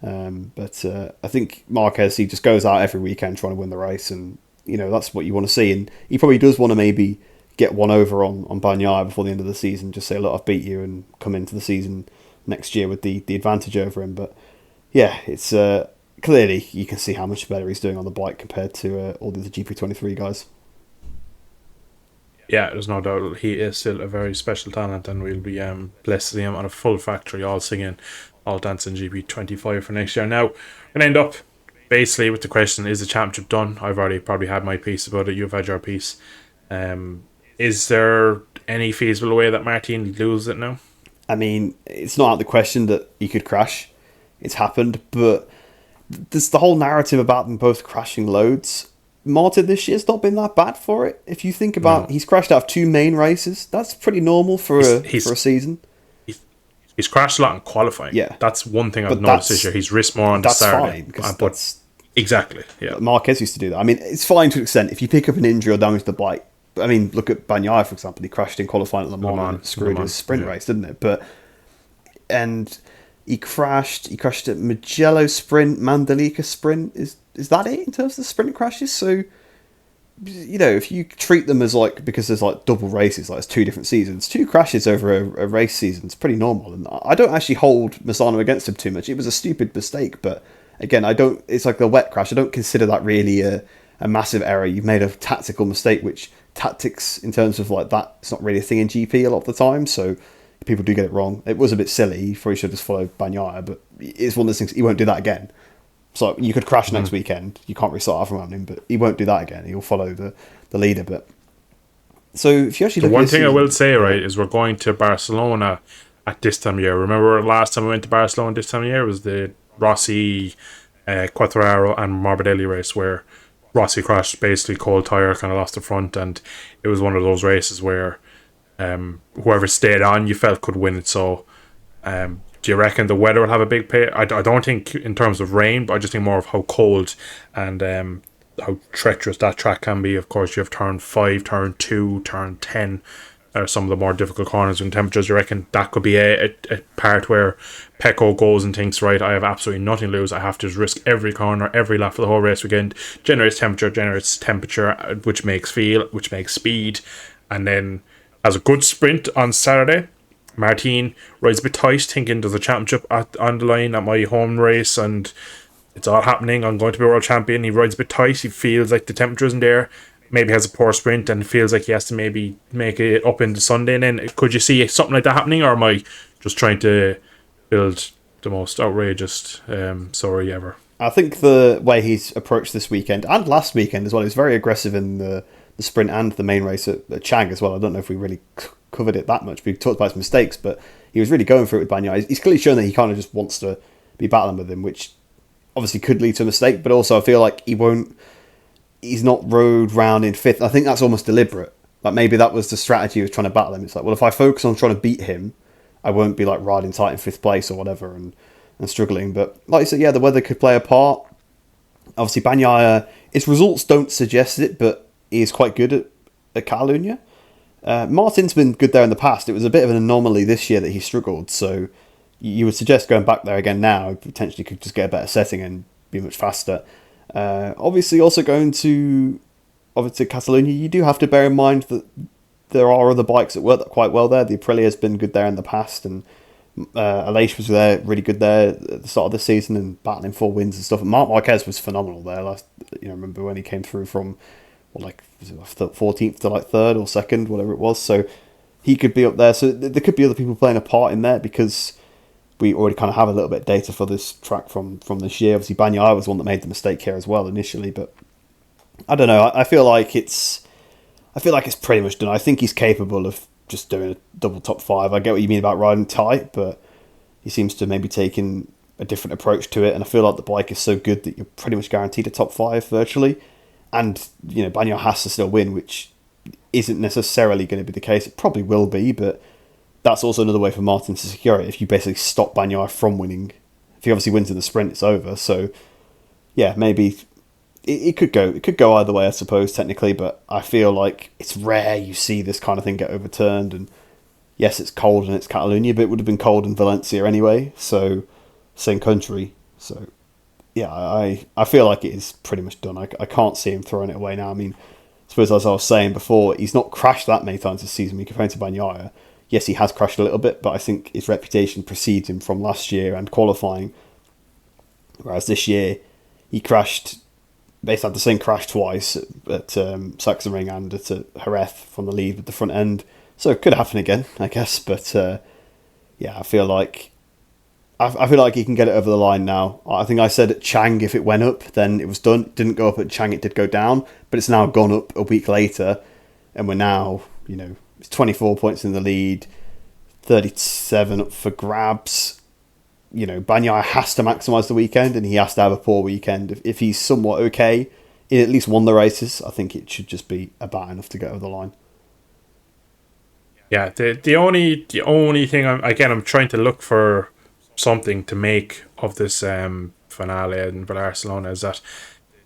But I think Marquez, he just goes out every weekend trying to win the race, and that's what you want to see. And he probably does want to maybe get one over on Bagnaia before the end of the season. Just say, look, I've beat you, and come into the season next year with the advantage over him. But yeah, it's clearly you can see how much better he's doing on the bike compared to all the other GP23 guys. Yeah, there's no doubt he is still a very special talent, and we'll be blessed to see him on a full factory, all singing, all dancing GP25 for next year. Now, we're going to end up basically with the question, is the championship done? I've already probably had my piece about it, you've had your piece. Is there any feasible way that Martin loses it now? I mean, it's not out of the question that he could crash. It's happened, but there's the whole narrative about them both crashing loads. Martin this year's not been that bad for it. If you think about, he's crashed out of 2 main races. That's pretty normal for a season. He's crashed a lot in qualifying. Yeah, that's one thing I've noticed this year. He's risked more on the Saturday. That's fine. Exactly. Yeah, Marquez used to do that. I mean, it's fine to an extent. If you pick up an injury or damage to the bike, I mean, look at Bagnaia, for example. He crashed in qualifying at Le Mans and screwed his sprint race, didn't it? And he crashed at Mugello sprint, Mandalika sprint. Is that it in terms of the sprint crashes? So, if you treat them as like, because there's like double races, like it's 2 different seasons, 2 crashes over a race season is pretty normal. And I don't actually hold Misano against him too much. It was a stupid mistake, but again, it's like the wet crash. I don't consider that really a massive error. You've made a tactical mistake, which tactics in terms of like that, it's not really a thing in GP a lot of the time. So people do get it wrong. It was a bit silly. He probably should have just followed Bagnaia, but it's one of those things. He won't do that again. So you could crash next weekend. You can't restart from happening, but he won't do that again. He'll follow the leader. But so if you actually look the one at thing I will say, right, is we're going to Barcelona at this time of year. Remember last time we went to Barcelona this time of year was the Rossi, Quartararo and Morbidelli race where Rossi crashed, basically cold tire, kind of lost the front, and it was one of those races where whoever stayed on you felt could win it. So do you reckon the weather will have a big play? I don't think in terms of rain, but I just think more of how cold and how treacherous that track can be. Of course, you have turn 5, turn 2, turn 10 are some of the more difficult corners and temperatures. You reckon that could be a part where Pecco goes and thinks, right, I have absolutely nothing to lose. I have to just risk every corner, every lap for the whole race weekend. Generates temperature, which makes feel, which makes speed, and then has a good sprint on Saturday. Martin rides a bit tight, thinking there's a championship on the line at my home race and it's all happening. I'm going to be world champion. He rides a bit tight. He feels like the temperature isn't there. Maybe has a poor sprint and feels like he has to maybe make it up into Sunday. And then could you see something like that happening, or am I just trying to build the most outrageous story ever? I think the way he's approached this weekend and last weekend as well, he's very aggressive in the sprint and the main race at Chang as well. I don't know if we really covered it that much. We talked about his mistakes, but he was really going for it with Bagnaia. He's clearly shown that he kind of just wants to be battling with him, which obviously could lead to a mistake, but also I feel like he's not rode round in 5th. I think that's almost deliberate. Like maybe that was the strategy of trying to battle him. It's like, well, if I focus on trying to beat him, I won't be like riding tight in 5th place or whatever and struggling. But like you said, yeah, the weather could play a part. Obviously, Bagnaia, his results don't suggest it, but he is quite good at Catalunya. Martin's been good there in the past. It was a bit of an anomaly this year that he struggled. So you would suggest going back there again now, potentially could just get a better setting and be much faster. Obviously, also going to obviously Catalonia, you do have to bear in mind that there are other bikes that work quite well there. The Aprilia has been good there in the past, and Aleix was there, really good there at the start of the season and battling for wins and stuff. And Marc Marquez was phenomenal there last. Remember when he came through from 14th to 3rd or 2nd, whatever it was. So he could be up there. So there could be other people playing a part in there, because we already kind of have a little bit of data for this track from this year. Obviously, Bagnaia was one that made the mistake here as well initially, but I don't know. I feel like it's pretty much done. I think he's capable of just doing a double top 5. I get what you mean about riding tight, but he seems to maybe taking a different approach to it. And I feel like the bike is so good that you're pretty much guaranteed a top 5 virtually. And Bagnaia has to still win, which isn't necessarily going to be the case. It probably will be, but that's also another way for Martin to secure it. If you basically stop Bagnaia from winning, if he obviously wins in the sprint, it's over. So yeah, maybe. It could go either way, I suppose, technically, but I feel like it's rare you see this kind of thing get overturned. And yes, it's cold and it's Catalonia, but it would have been cold in Valencia anyway, so same country. So yeah, I feel like it is pretty much done. I can't see him throwing it away now. I mean, I suppose as I was saying before, he's not crashed that many times this season. We compared to Bagnaia. Yes, he has crashed a little bit, but I think his reputation precedes him from last year and qualifying. Whereas this year, he crashed. Basically had the same crash twice at Sachsenring and at Jerez from the lead with the front end. So it could happen again, I guess. But yeah, I feel like he can get it over the line now. I think I said at Chang, if it went up, then it was done. It didn't go up at Chang, it did go down. But it's now gone up a week later. And we're now, it's 24 points in the lead, 37 up for grabs. Bagnaia has to maximise the weekend, and he has to have a poor weekend. If he's somewhat okay, he at least won the races, I think it should just be about enough to get over the line. Yeah, the only thing I'm trying to look for something to make of this finale in Barcelona is that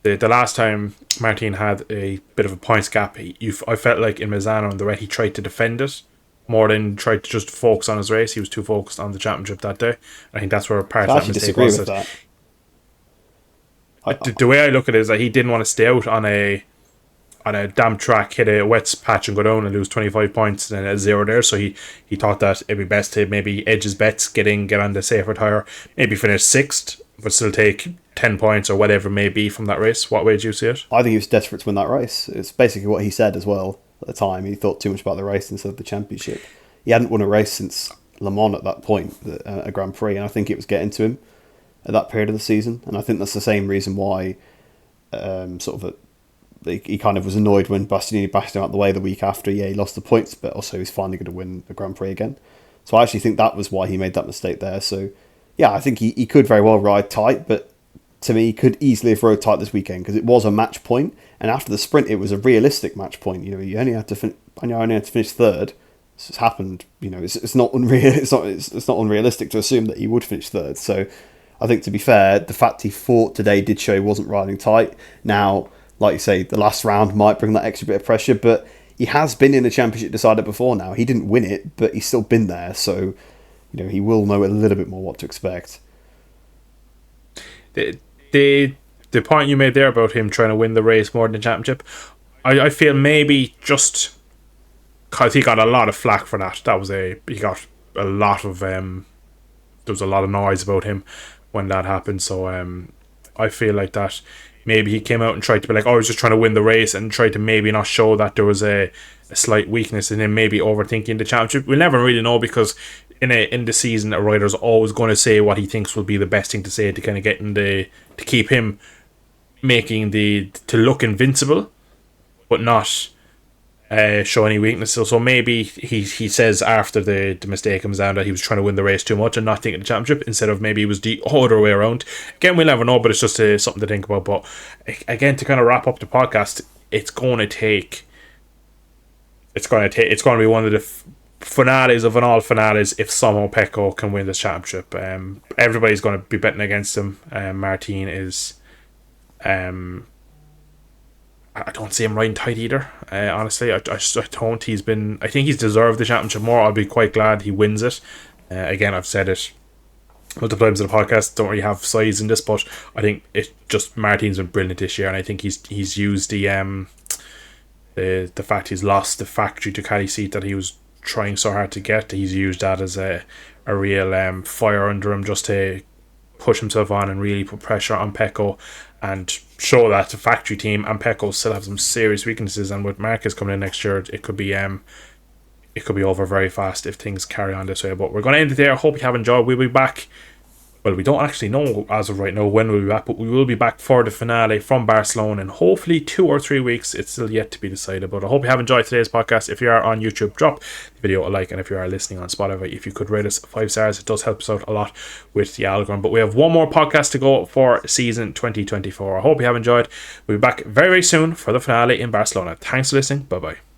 the last time Martin had a bit of a points gap, I felt like in Misano and the way he tried to defend it more than tried to just focus on his race. He was too focused on the championship that day. I think that's where part of that mistake was. That. The way I look at it is that he didn't want to stay out on a damp track, hit a wet patch and go down and lose 25 points and then a 0 there. So he thought that it'd be best to maybe edge his bets, get on the safer tyre, maybe finish 6th, but still take 10 points or whatever it may be from that race. What way do you see it? I think he was desperate to win that race. It's basically what he said as well. At the time, he thought too much about the race instead of the championship. He hadn't won a race since Le Mans at that point, a Grand Prix, and I think it was getting to him at that period of the season. And I think that's the same reason why he kind of was annoyed when Bastianini bashed him out the way the week after. Yeah, he lost the points, but also he's finally going to win a Grand Prix again. So I actually think that was why he made that mistake there. So yeah, I think he could very well ride tight, but to me, he could easily have rode tight this weekend because it was a match point. And after the sprint, it was a realistic match point. You only had to finish 3rd. It's happened. It's not unreal. It's not unrealistic to assume that he would finish 3rd. So I think, to be fair, the fact he fought today did show he wasn't riding tight. Now, like you say, the last round might bring that extra bit of pressure, but he has been in the championship decider before now. He didn't win it, but he's still been there. So he will know a little bit more what to expect. The point you made there about him trying to win the race more than the championship, I feel maybe just because he got a lot of flack for that. He got a lot of there was a lot of noise about him when that happened. So I feel like that maybe he came out and tried to be like, I was just trying to win the race, and tried to maybe not show that there was a slight weakness in him, maybe overthinking the championship. We'll never really know, because in the season, a rider's always going to say what he thinks will be the best thing to say to kind of get to keep him making to look invincible, but not show any weakness. So maybe he says after the mistake comes down that he was trying to win the race too much and not thinking the championship, instead of maybe it was the other way around. Again, we'll never know, but it's just something to think about. But again, to kind of wrap up the podcast, it's going to be one of the finales of all finales if somehow Pecco can win this championship. Everybody's going to be betting against him. Martin is I don't see him riding tight either. Honestly, I don't. I think he's deserved the championship more. I'll be quite glad he wins it. Again, I've said it multiple times in the podcast. Don't really have size in this, but I think it's just Martin's been brilliant this year, and I think he's used the the fact he's lost the factory Ducati seat that he was trying so hard to get. He's used that as a real fire under him just to push himself on and really put pressure on Pecco and show that the factory team and Pecco still have some serious weaknesses, and with Marquez coming in next year, it could be over very fast if things carry on this way. But we're going to end it there. Hope you have enjoyed. We'll be back. Well, we don't actually know as of right now when we'll be back, but we will be back for the finale from Barcelona in hopefully 2 or 3 weeks. It's still yet to be decided, but I hope you have enjoyed today's podcast. If you are on YouTube, drop the video a like, and if you are listening on Spotify, if you could rate us 5 stars, it does help us out a lot with the algorithm. But we have one more podcast to go for season 2024. I hope you have enjoyed. We'll be back very, very soon for the finale in Barcelona. Thanks for listening. Bye-bye.